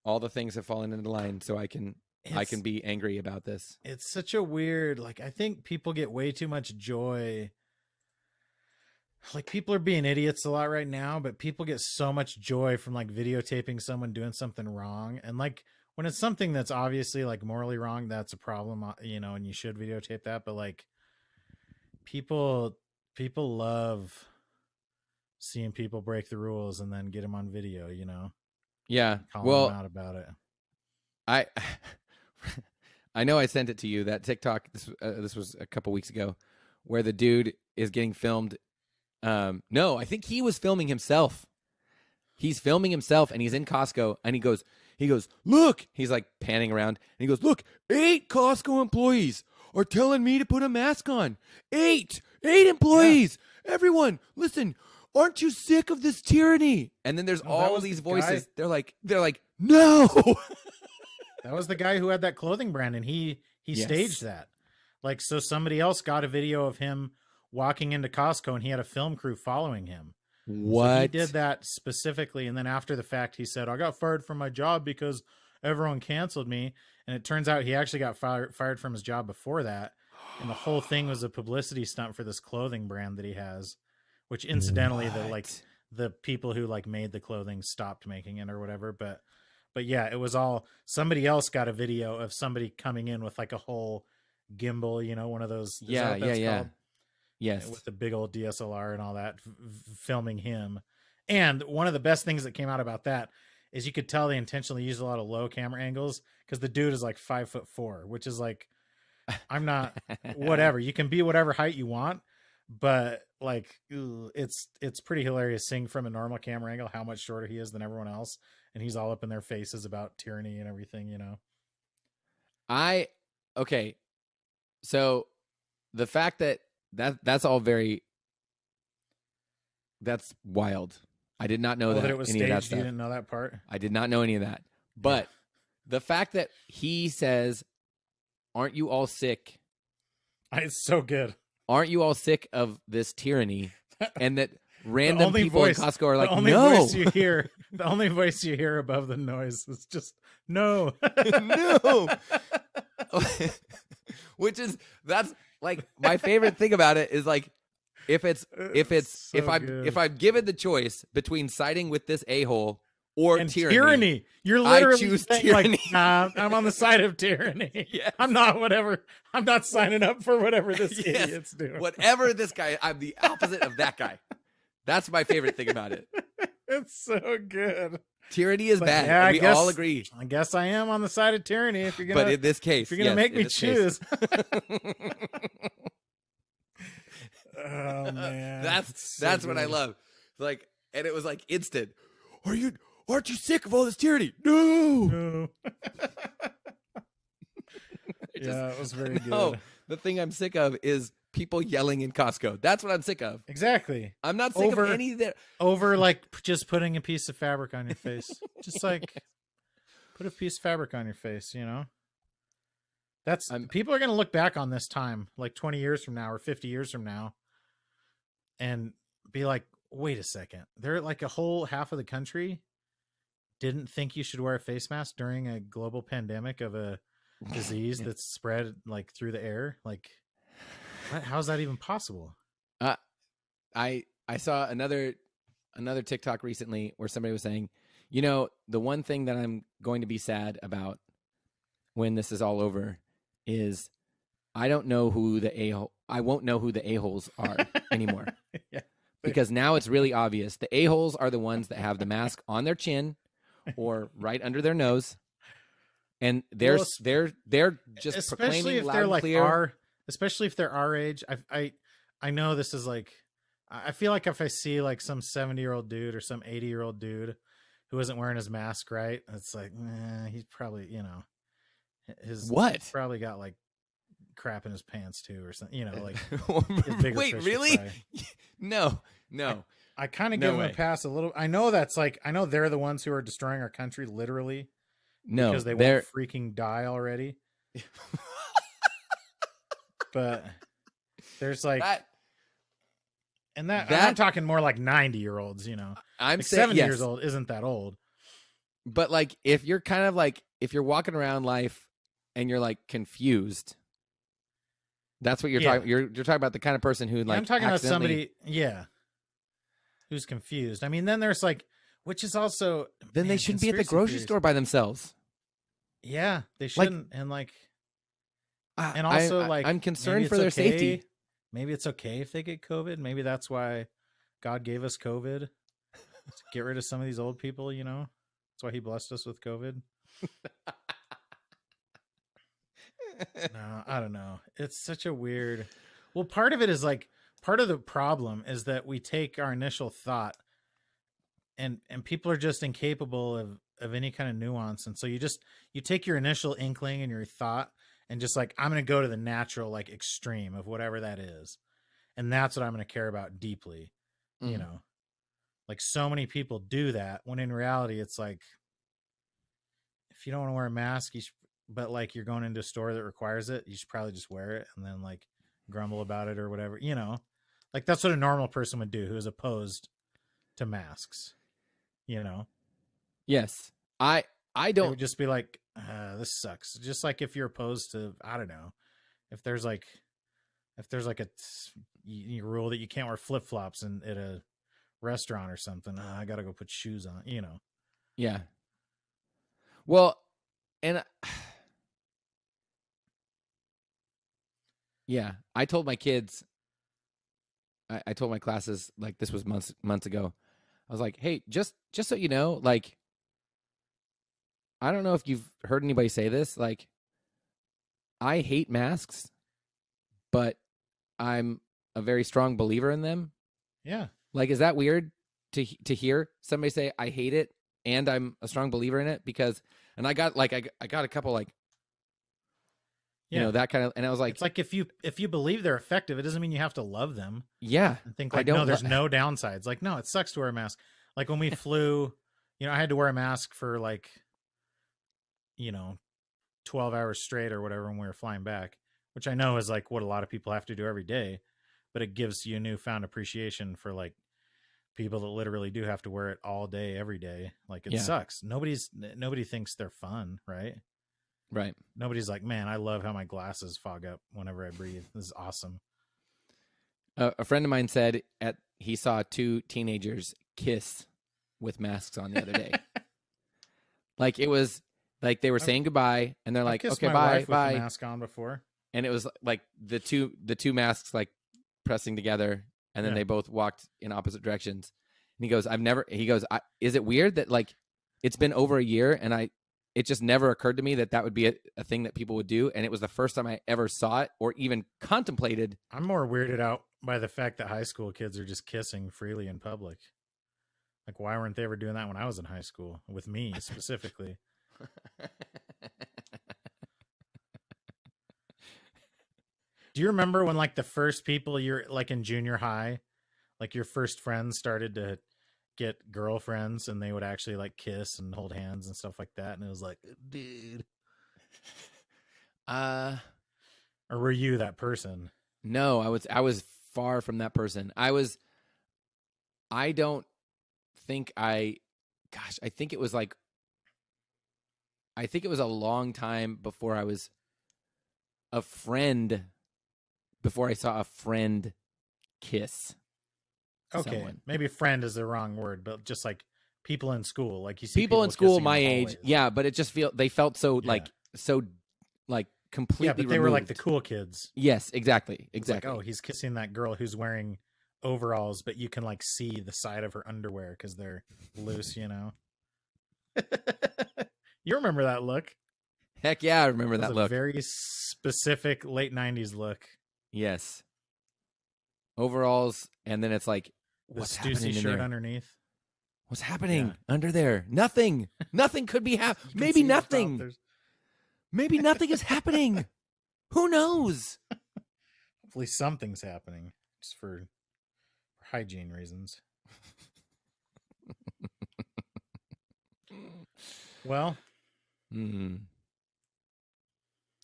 All the things have fallen into line, so I can be angry about this. It's such a weird, like, I think people get way too much joy. Like, people are being idiots a lot right now, but people get so much joy from like videotaping someone doing something wrong. And like, when it's something that's obviously like morally wrong, that's a problem, you know, and you should videotape that. But like, people love seeing people break the rules and then get them on video, you know? Yeah. Calling them out about it. I know I sent it to you, that TikTok. This was a couple weeks ago, where the dude is getting filmed. No, I think he was filming himself. He's filming himself, and he's in Costco, and he goes, look. He's like panning around, and he goes, look, 8 Costco employees are telling me to put a mask on. 8 employees. Yeah. Everyone, listen. Aren't you sick of this tyranny? And then there's all these voices. They're like, no. That was the guy who had that clothing brand, and he staged that. Like, so somebody else got a video of him walking into Costco, and he had a film crew following him. What? So he did that specifically, and then after the fact, he said, I got fired from my job because everyone canceled me. And it turns out he actually got fired from his job before that. And the whole thing was a publicity stunt for this clothing brand that he has, which incidentally, the people who like made the clothing stopped making it or whatever. But yeah, it was all, somebody else got a video of somebody coming in with like a whole gimbal, you know, one of those. Yeah. Yes. With the big old DSLR and all that, filming him. And one of the best things that came out about that is you could tell they intentionally used a lot of low camera angles because the dude is like 5'4", which is like, I'm not, whatever. You can be whatever height you want, but like, it's pretty hilarious seeing from a normal camera angle how much shorter he is than everyone else. And he's all up in their faces about tyranny and everything, you know? Okay. So the fact that's all that's wild. I did not know that it was any staged. Of that stuff. You didn't know that part? I did not know any of that. But the fact that he says, aren't you all sick? It's so good. Aren't you all sick of this tyranny? And that random people in Costco are like, no. The only voice you hear above the noise is just, no. No. That's like my favorite thing about it is like, if I'm given the choice between siding with this a-hole or tyranny, you're literally I choose saying, tyranny. like, nah, I'm on the side of tyranny. Yes. I'm not signing up for whatever this idiot's doing. Whatever this guy, I'm the opposite of that guy. That's my favorite thing about it. It's so good. Tyranny is bad. Yeah, we all agree. I guess I am on the side of tyranny. If you're gonna, but in this case, if you're gonna make me choose. Oh man, that's what I love. Like, and it was like instant. Aren't you sick of all this tyranny? No. It was very good. No, the thing I'm sick of is people yelling in Costco. That's what I'm sick of. Exactly. I'm not sick of any of that. Over like just putting a piece of fabric on your face. Just like put a piece of fabric on your face, you know? People are going to look back on this time like 20 years from now or 50 years from now and be like, wait a second. They're like a whole half of the country didn't think you should wear a face mask during a global pandemic of a disease that's spread like through the air. Like, how's that even possible? I saw another TikTok recently where somebody was saying, you know, the one thing that I'm going to be sad about when this is all over is I don't know who the a-hole. I won't know who the a-holes are anymore. Yeah. Because now it's really obvious. The a-holes are the ones that have the mask on their chin or right under their nose, and they're just especially proclaiming if loud they're and like clear. especially if they're our age. I know this is like, I feel like if I see like some 70-year-old dude or some 80-year-old dude who isn't wearing his mask right, it's like, he's probably, he's probably got like crap in his pants too or something, like Wait, really? No. I kind of No give way. them a pass a little. I know they're the ones who are destroying our country literally No, because they they're won't freaking die already. But there's like that. And I'm talking more like 90-year-olds, I'm like saying 70 yes. years old isn't that old. But like, if you're kind of like, if you're walking around life and you're like confused, that's what you're talking. You're talking about the kind of person who like. I'm talking about somebody, who's confused. I mean, then there's like, which is also then they shouldn't be at the grocery store by themselves. Yeah, they shouldn't. And like, and also I'm concerned for their safety. Maybe it's okay if they get COVID. Maybe that's why God gave us COVID, to get rid of some of these old people. That's why He blessed us with COVID. No, I don't know. It's such a weird. Well, part of it is like, part of the problem is that we take our initial thought, and people are just incapable of any kind of nuance, and so you take your initial inkling and your thought, and just like, I'm going to go to the natural, like, extreme of whatever that is, and that's what I'm going to care about deeply. Like, so many people do that, when in reality it's like, if you don't want to wear a mask, but like you're going into a store that requires it, you should probably just wear it and then like grumble about it or whatever, like that's what a normal person would do who is opposed to masks, Yes. I It don't would just be like, this sucks. Just like if you're opposed to, I don't know, if there's like a rule that you can't wear flip-flops at a restaurant or something, I gotta go put shoes on, Yeah. Well, and yeah, I told my kids, I told my classes, like, this was months ago. I was like, hey, just so you know, like, I don't know if you've heard anybody say this, like, I hate masks, but I'm a very strong believer in them. Yeah. Like, is that weird to hear somebody say I hate it and I'm a strong believer in it? Because, and I got like, I got a couple like, that kind of, and I was like, it's like, if you believe they're effective, it doesn't mean you have to love them. Yeah. And think like, no, there's no downsides. Like, no, it sucks to wear a mask. Like when we flew, I had to wear a mask for like, 12 hours straight or whatever when we were flying back, which I know is like what a lot of people have to do every day, but it gives you a newfound appreciation for like people that literally do have to wear it all day, every day. Like, it sucks. Nobody thinks they're fun, right? Right. Nobody's like, man, I love how my glasses fog up whenever I breathe. This is awesome. A friend of mine said he saw two teenagers kiss with masks on the other day. Like, it was like they were saying goodbye, and they're like, okay, bye. With the mask on before. And it was like the two masks like pressing together, and then they both walked in opposite directions. And he goes, is it weird that like it's been over a year and it just never occurred to me that would be a thing that people would do. And it was the first time I ever saw it or even contemplated. I'm more weirded out by the fact that high school kids are just kissing freely in public. Like, why weren't they ever doing that when I was in high school with me specifically? Do you remember when like the first people you're like in junior high, like your first friends started to get girlfriends and they would actually like kiss and hold hands and stuff like that? And it was like, dude. Or were you that person? No, I was far from that person. I don't think I think it was a long time before I was a friend, before I saw a friend kiss. Okay, someone. Maybe friend is the wrong word, but just like people in school, like you see people in school kissing my in the age, hallways. yeah. But it just they felt so like completely Yeah, but they were like the removed. cool kids. Yes, exactly. It's Exactly. like, oh, he's kissing that girl who's wearing overalls, but you can like see the side of her underwear because they're loose, you know. You remember that look? Heck yeah, I remember It was that a look. very specific late 90s look. Yes. Overalls, and then it's like, The what's Stussy happening in shirt there? underneath. What's happening Yeah. under there? Nothing. Nothing could be You happening. can Maybe see the top. nothing. There's- Maybe nothing is happening. Who knows? Hopefully something's happening just for hygiene reasons. Well,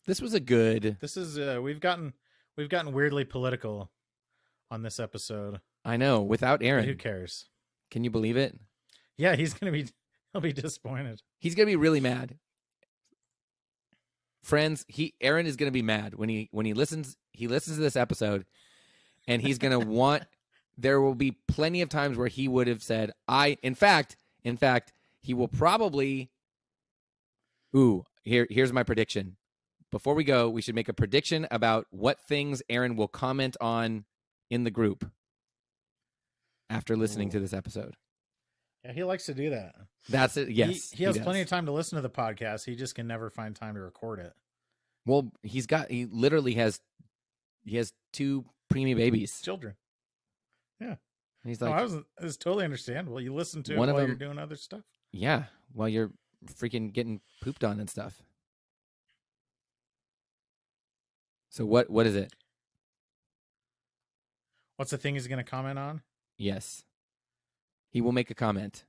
This was a good. this is we've gotten weirdly political on this episode. I know. Without But Aaron, who cares? can you believe it? Yeah, he'll be disappointed. He's gonna be really mad. Friends, Aaron is gonna be mad when he listens. He listens to this episode, and he's gonna want. There will be plenty of times where he would have said, "I." In fact, he will probably. Ooh, here's my prediction. Before we go, we should make a prediction about what things Aaron will comment on in the group after listening to this episode. Yeah, he likes to do that. That's it. Yes, he has does. plenty of time to listen to the podcast. He just can never find time to record it. Well, he literally has 2 preemie babies. Children. Yeah. And he's No, like, I was totally understandable. You listen to it One while of you're them- doing other stuff. yeah, while you're freaking getting pooped on and stuff. So what is it? What's the thing he's going to comment on? Yes. He will make a comment.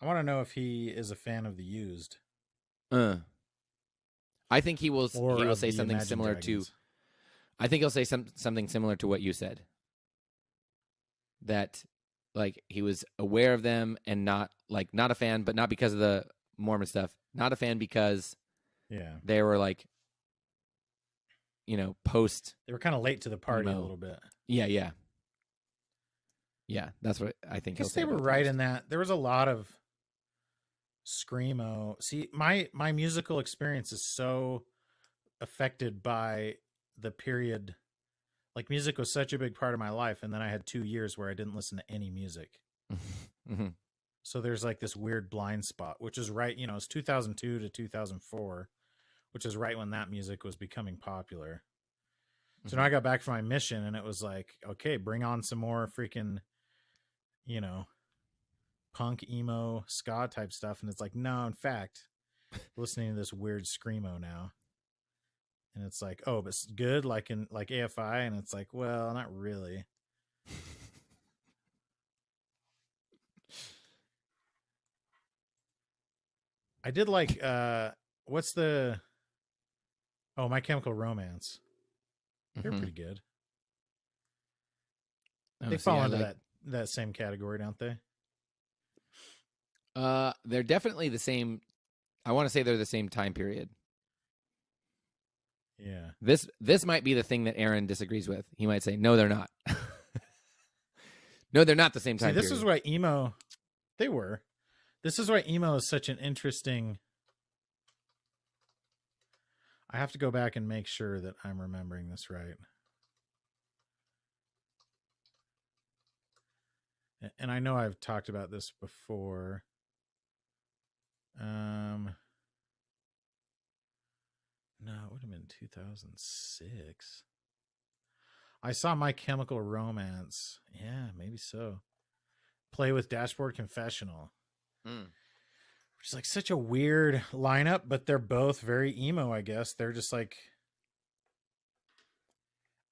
I want to know if he is a fan of The Used. I think he will Or of say the something Imagine similar Dragons. to I think he'll say something similar to what you said. That like he was aware of them and not a fan, but not because of the Mormon stuff. Not a fan because Yeah. they were like, post. They were kind of late to the party a Emo. little bit. Yeah. Yeah, that's what I think. I guess he'll say they were about right those. in that. There was a lot of screamo. See, my musical experience is so affected by the period. Like, music was such a big part of my life, and then I had 2 years where I didn't listen to any music. Mhm. So there's like this weird blind spot, which is right, it's 2002 to 2004, which is right when that music was becoming popular. So now I got back from my mission, and it was like, okay, bring on some more freaking, punk, emo, ska type stuff. And it's like, no, in fact, listening to this weird screamo now. And it's like, oh, but it's good, like in like AFI, and it's like, well, not really. I did like what's the My Chemical Romance. They're Mhm. pretty good. Oh, They see, fall I into like- that same category, don't they? They're definitely the same. I want to say they're the same time period. Yeah. This might be the thing that Aaron disagrees with. He might say, "No, they're not." No, they're not the same See, time. this period. is why emo. They were. This is why emo is such an interesting. I have to go back and make sure that I'm remembering this right. And I know I've talked about this before. No, it would have been 2006. I saw My Chemical Romance. Yeah, maybe so. Play with Dashboard Confessional. Which is like such a weird lineup, but they're both very emo, I guess. They're just like,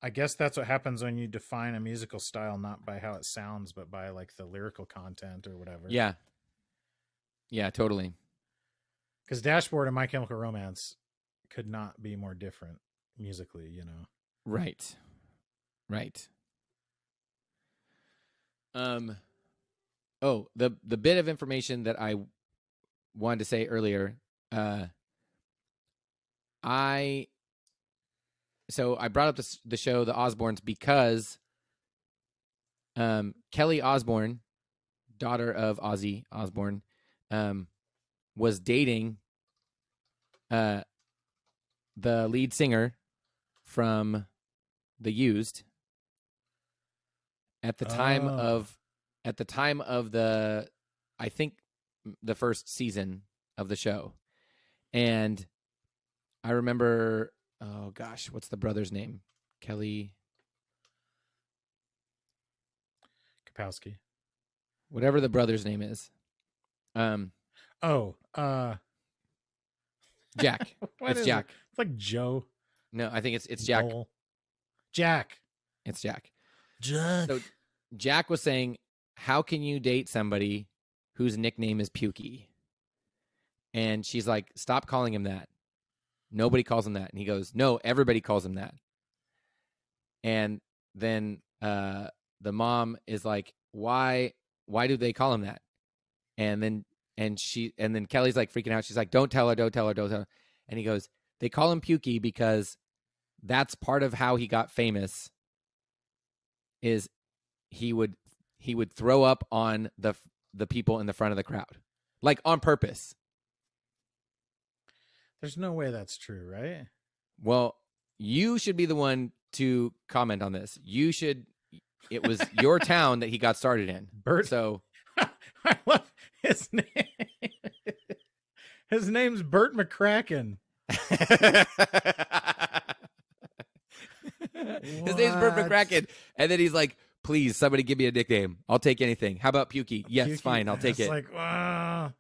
I guess that's what happens when you define a musical style not by how it sounds, but by like the lyrical content or whatever. Yeah. Yeah, totally. Because Dashboard and My Chemical Romance could not be more different musically, Right. Oh, the bit of information that I wanted to say earlier. I brought up the show The Osbournes because Kelly Osbourne, daughter of Ozzy Osbourne, was dating the lead singer from The Used, at the time of the, I think, the first season of the show. And I remember, oh gosh, what's the brother's name? Kelly Kapowski. Whatever the brother's name is. Jack. It's Jack. It? It's like Joe. No, I think it's Jack. Noel. Jack. It's Jack. Jack. So Jack was saying, how can you date somebody whose nickname is Pukey? And she's like, stop calling him that. Nobody calls him that. And he goes, no, everybody calls him that. And then the mom is like, why do they call him that? And then Kelly's like freaking out. She's like, don't tell her. And he goes, they call him Pukey because that's part of how he got famous, is he would throw up on the people in the front of the crowd, like on purpose. There's no way that's true, right? Well, you should be the one to comment on this. It was your town that he got started in. Bert. So I love his name. His name's Bert McCracken. His name's Bert McCracken. And then he's like, please, somebody give me a nickname. I'll take anything. How about Pukey? Yes, Pukey, fine. I'll take it. Like, wow.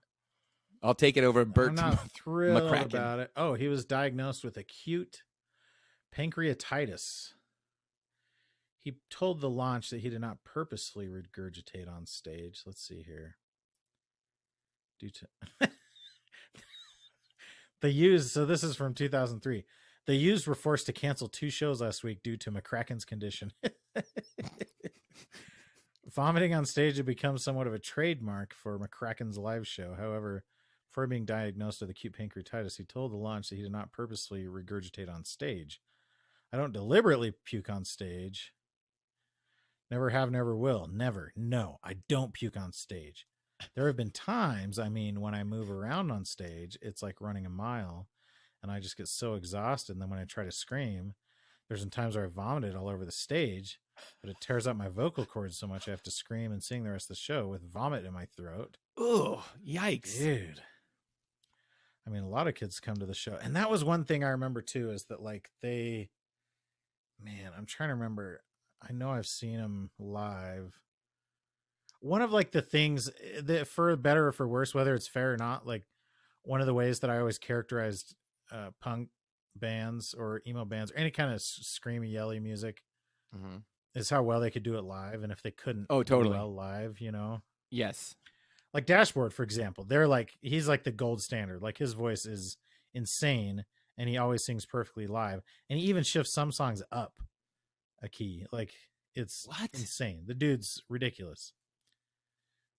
I'll take it over Bert I'm not thrilled McCracken. about it. Oh, he was diagnosed with acute pancreatitis. He told the launch that he did not purposefully regurgitate on stage. Let's see here. Due to The Used, so this is from 2003. The Used were forced to cancel 2 shows last week due to McCracken's condition. Vomiting on stage had become somewhat of a trademark for McCracken's live show. However, before being diagnosed with acute pancreatitis, he told the launch that he did not purposely regurgitate on stage. I don't deliberately puke on stage. Never have, never will. Never. No, I don't puke on stage. There have been times, when I move around on stage, it's like running a mile, and I just get so exhausted. And then when I try to scream, there's been times where I vomited all over the stage, but it tears up my vocal cords so much I have to scream and sing the rest of the show with vomit in my throat. Oh, yikes. Dude. A lot of kids come to the show. And that was one thing I remember too, is that I'm trying to remember. I know I've seen them live. One of the things that, for better or for worse, whether it's fair or not, one of the ways that I always characterized punk bands or emo bands or any kind of screamy, yelly music is how well they could do it live. And if they couldn't do well live, Yes. Like Dashboard, for example, he's like the gold standard. Like, his voice is insane and he always sings perfectly live. And he even shifts some songs up a key. Like, it's insane. The dude's ridiculous.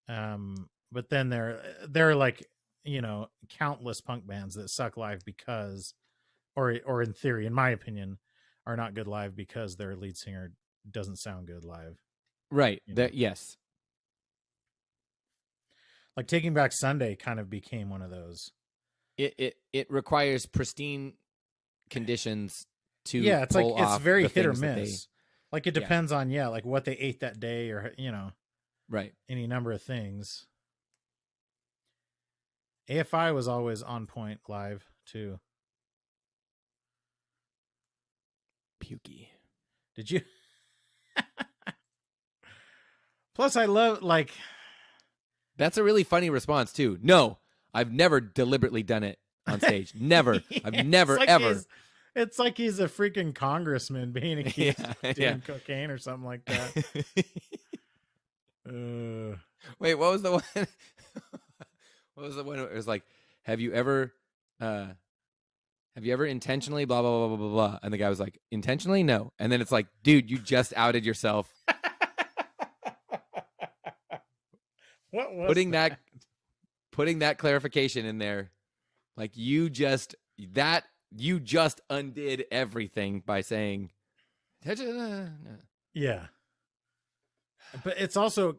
But then there are countless punk bands that suck live because, or in theory, in my opinion, are not good live because their lead singer doesn't sound good live. Right. Yes. Like Taking Back Sunday kind of became one of those. It requires pristine conditions to it's pull like, it's off very the hit or things that miss. Like, it depends on what they ate that day, or right, any number of things. AFI was always on point live too. Pukey. Did you? Plus, I love That's a really funny response too. No, I've never deliberately done it on stage. Never. I've never ever. It's like he's a freaking congressman being accused of doing cocaine or something like that. Wait, what was the one? What was the one? It was like, have you ever intentionally blah blah blah blah blah blah? And the guy was like, intentionally, no. And then it's like, dude, you just outed yourself. What was putting that clarification in there, like you just undid everything by saying, yeah. But it's also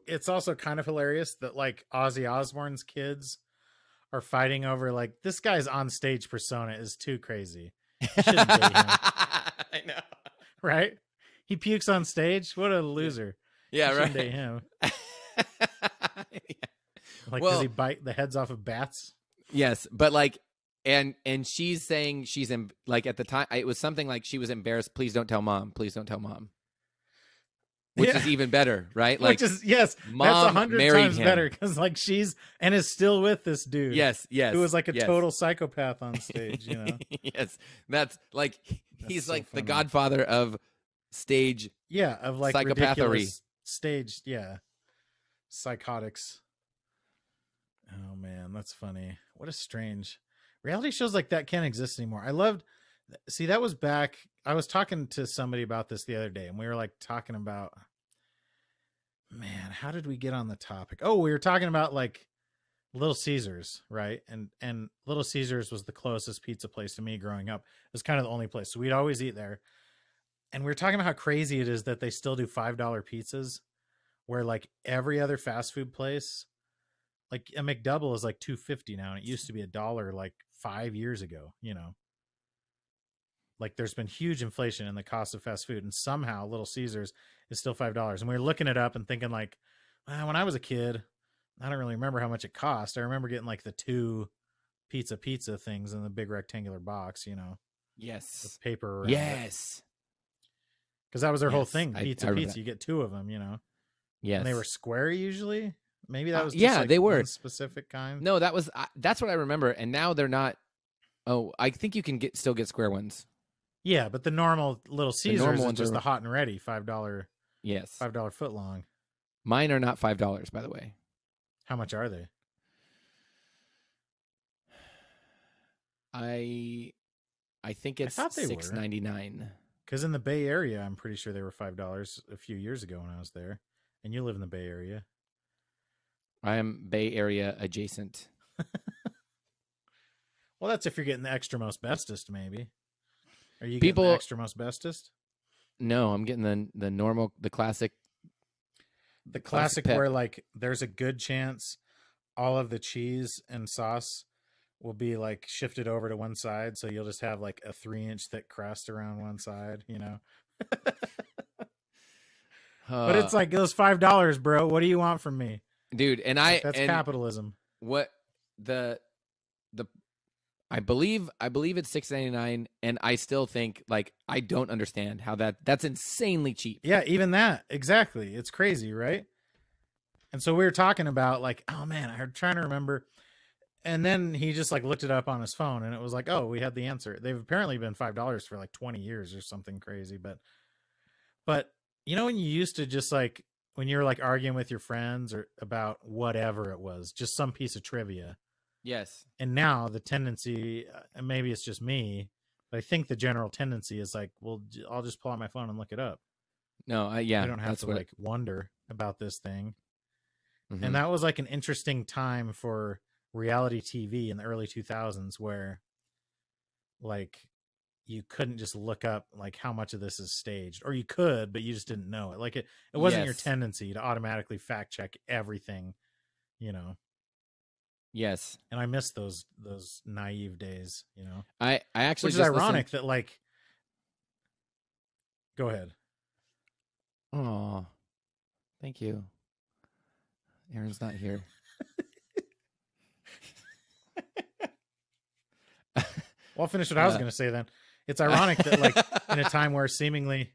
kind of hilarious that Ozzy Osbourne's kids are fighting over this guy's on stage persona is too crazy. You shouldn't date him, I know. right? He pukes on stage. What a loser. Yeah, You right. shouldn't date him. Yeah. Like, Well- does he bite the heads off of bats? Yes, but like, and she's saying like at the time it was something like she was embarrassed. Please don't tell mom. Please don't tell mom. Which Yeah. is even better, right? Like, Which is, yes, mom that's 100 married times him. better because like she's and is still with this dude. yes, Who was like a yes. total psychopath on stage, you know? Yes, that's like That's he's so like the funny. godfather of stage. Yeah, of like Psychopathery. ridiculous stage, yeah. Psychotics. Oh man, that's funny. What a strange reality shows like that can't exist anymore. I loved see that was back I was talking to somebody about this the other day and we were like talking about man, how did we get on the topic? Oh, we were talking about like Little Caesars, right? And Little Caesars was the closest pizza place to me growing up. It was kind of the only place. So we'd always eat there. And we were talking about how crazy it is that they still do $5 pizzas where like every other fast food place, like a McDouble is like $2.50 now. And it used to be $1 like 5 years ago, you know? Like there's been huge inflation in the cost of fast food. And somehow Little Caesars is still $5. And we were looking it up and thinking like, when I was a kid, I don't really remember how much it cost. I remember getting like the 2 pizza things in the big rectangular box, you know, Yes, with paper around it. yes, Because that was their whole Yes, thing. I Pizza. remember that. You get 2 of them, you know. yes. And they were square usually. Maybe that was just yeah, like they were. one specific kind. No, that's what I remember. And now they're not. Oh, I think you can still get square ones. Yeah, but the normal Little Caesars normal is ones just are- the hot and ready $5 Yes, foot long. mine are not $5, by the way. How much are they? I think it's thought they were. $6.99. Because in the Bay Area, I'm pretty sure they were $5 a few years ago when I was there. And you live in the Bay Area. I am Bay Area adjacent. Well, that's if you're getting the extra most bestest, maybe. Are you People- getting the extra most bestest? No, I'm getting the normal, the classic. The classic pep. where like there's a good chance all of the cheese and sauce will be like shifted over to one side, so you'll just have like a 3-inch thick crust around one side, you know. But it's like those $5, bro. What do you want from me? dude, and That's and capitalism. what the I believe it's $6.99, and I still think like I don't understand how that's insanely cheap. Yeah, even that. Exactly. It's crazy, right? And so we were talking about like, oh man, I'm trying to remember. And then he just like looked it up on his phone and it was like, oh, we had the answer. They've apparently been $5 for like 20 years or something crazy. But you know, when you used to just like, when you were like arguing with your friends or about whatever it was, just some piece of trivia. Yes. And now the tendency, and maybe it's just me, but I think the general tendency is like, well, I'll just pull out my phone and look it up. No, yeah. You don't have that's to what like wonder about this thing. Mhm. And that was like an interesting time for reality TV in the early 2000s where like you couldn't just look up like how much of this is staged, or you could, but you just didn't know it. Like it wasn't your Yes. tendency to automatically fact check everything, you know. Yes. And I miss those naive days, you know. I actually Which is just ironic that like go ahead. Oh, thank you. Aaron's not here. Well, I'll finish what I was going to say then. It's ironic that like in a time where seemingly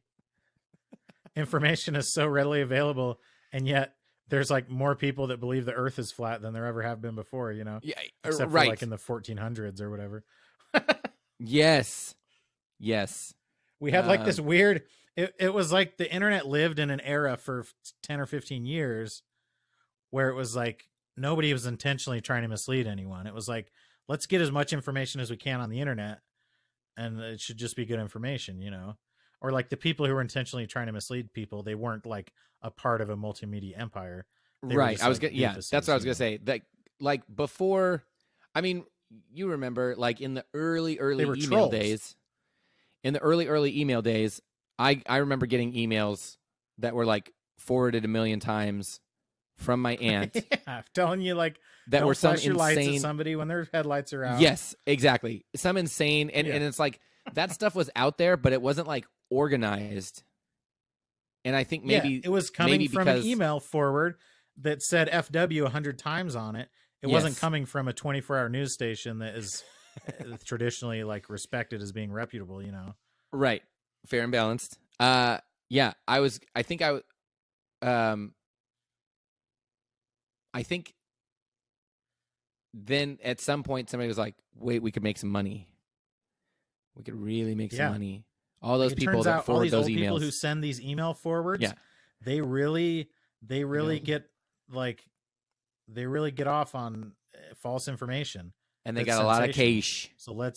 information is so readily available and yet there's like more people that believe the earth is flat than there ever have been before, you know, Yeah, except right. for like in the 1400s or whatever. Yes. Yes. We had like this weird, it was like the internet lived in an era for 10 or 15 years where it was like nobody was intentionally trying to mislead anyone. It was like, let's get as much information as we can on the internet and it should just be good information, you know? Or like the people who were intentionally trying to mislead people, they weren't like a part of a multimedia empire. They were Right. just, I was like, gonna, yeah, doofuses, that's what I was you gonna know? say. That like before, I mean, you remember like in the early They were email trolls. days. In the early email days, I remember getting emails that were like forwarded a million times from my aunt Yeah, telling you like that don't were some flash your lights at insane. somebody when their headlights are out. Yes, exactly. Some insane, and Yeah. and it's like that stuff was out there, but it wasn't like organized. And I think maybe it was coming from because, an email forward that said FW 100 times on it. It wasn't coming from a 24-hour news station that is traditionally like respected as being reputable, you know. Right. Fair and balanced. Yeah, I think then at some point somebody was like, wait, we could make some money. We could really make some money. All those people that forward those emails. People who send these email forwards, they really get like, they really get off on false information. And they got a lot of cash. So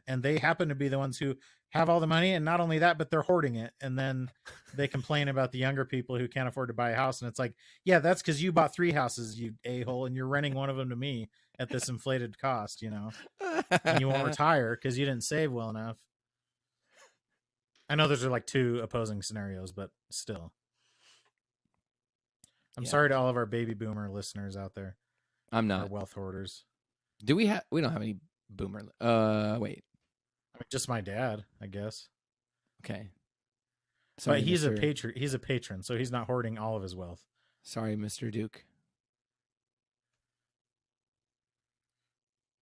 and they happen to be the ones who have all the money, and not only that, but they're hoarding it. And then they complain about the younger people who can't afford to buy a house. And it's like, yeah, that's because you bought 3 houses, you a-hole, and you're renting one of them to me at this inflated cost, you know, and you won't retire because you didn't save well enough. I know those are like 2 opposing scenarios, but still. I'm sorry to all of our baby boomer listeners out there. I'm not. Our wealth hoarders. Do we have? We don't have any boomer. Wait. I mean, just my dad, I guess. Okay. Sorry, but he's a patron, so he's not hoarding all of his wealth. Sorry, Mr. Duke.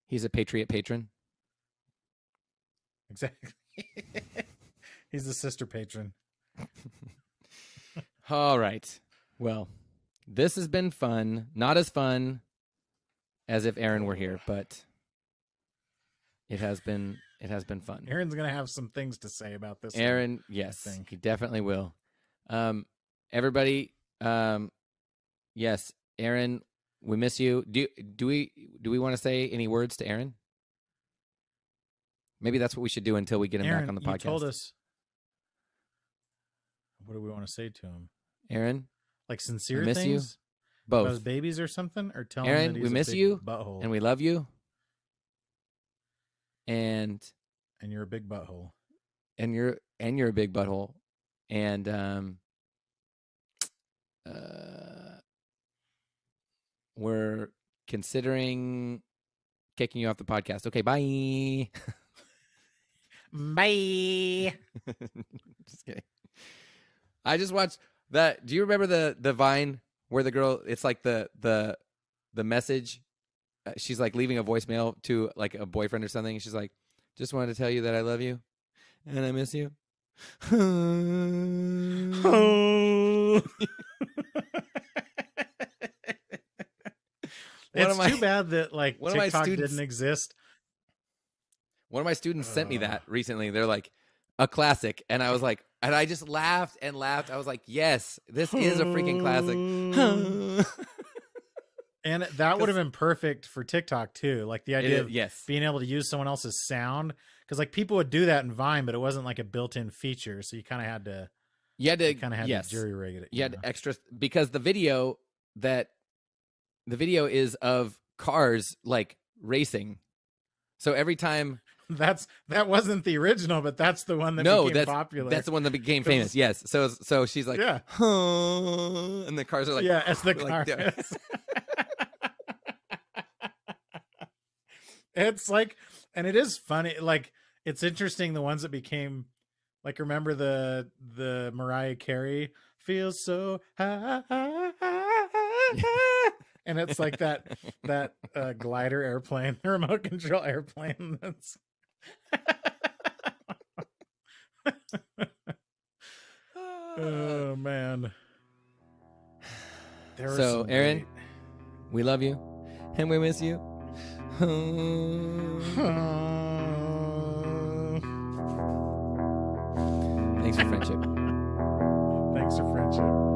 He's a Patriot patron. Exactly. He's a sister patron. All right. Well, this has been fun. Not as fun as if Aaron were here, but it has been fun. Aaron's gonna have some things to say about this. Aaron, yes, he definitely will. Everybody, yes, Aaron, we miss you. Do we want to say any words to Aaron? Maybe that's what we should do until we get him back on the podcast. You told us. What do we want to say to him, Aaron? Like sincere I miss things? You. Both. About his babies or something? Or tell Aaron, him that he's we miss you, butthole. and we love you. And you're a big butthole. And you're a big butthole. And we're considering kicking you off the podcast. Okay, bye. Bye. Just kidding. I just watched that. Do you remember the Vine where the girl? It's like the message. She's like leaving a voicemail to like a boyfriend or something. She's like, "Just wanted to tell you that I love you, and I miss you." It's too bad that like TikTok didn't exist. One of my students sent me that recently. They're like, a classic. And I was like, and I just laughed and laughed. I was like, yes, this is a freaking classic. And that would have been perfect for TikTok too. Like the idea of yes, being able to use someone else's sound. Because like people would do that in Vine, but it wasn't like a built-in feature. So you kind of had to to jury rig it. You had extra, because the video is of cars like racing. So every time that wasn't the original, but that's the one that became popular. That's the one that became famous. Yes. So she's like, yeah, and the cars are like, yeah, it's the car. Like, it's like, and it is funny. Like it's interesting. The ones that became like, remember the Mariah Carey feels so high. And it's like that glider airplane, the remote control airplane. That's oh man. So Aaron, we love you and we miss you. Thanks for friendship. Thanks for friendship.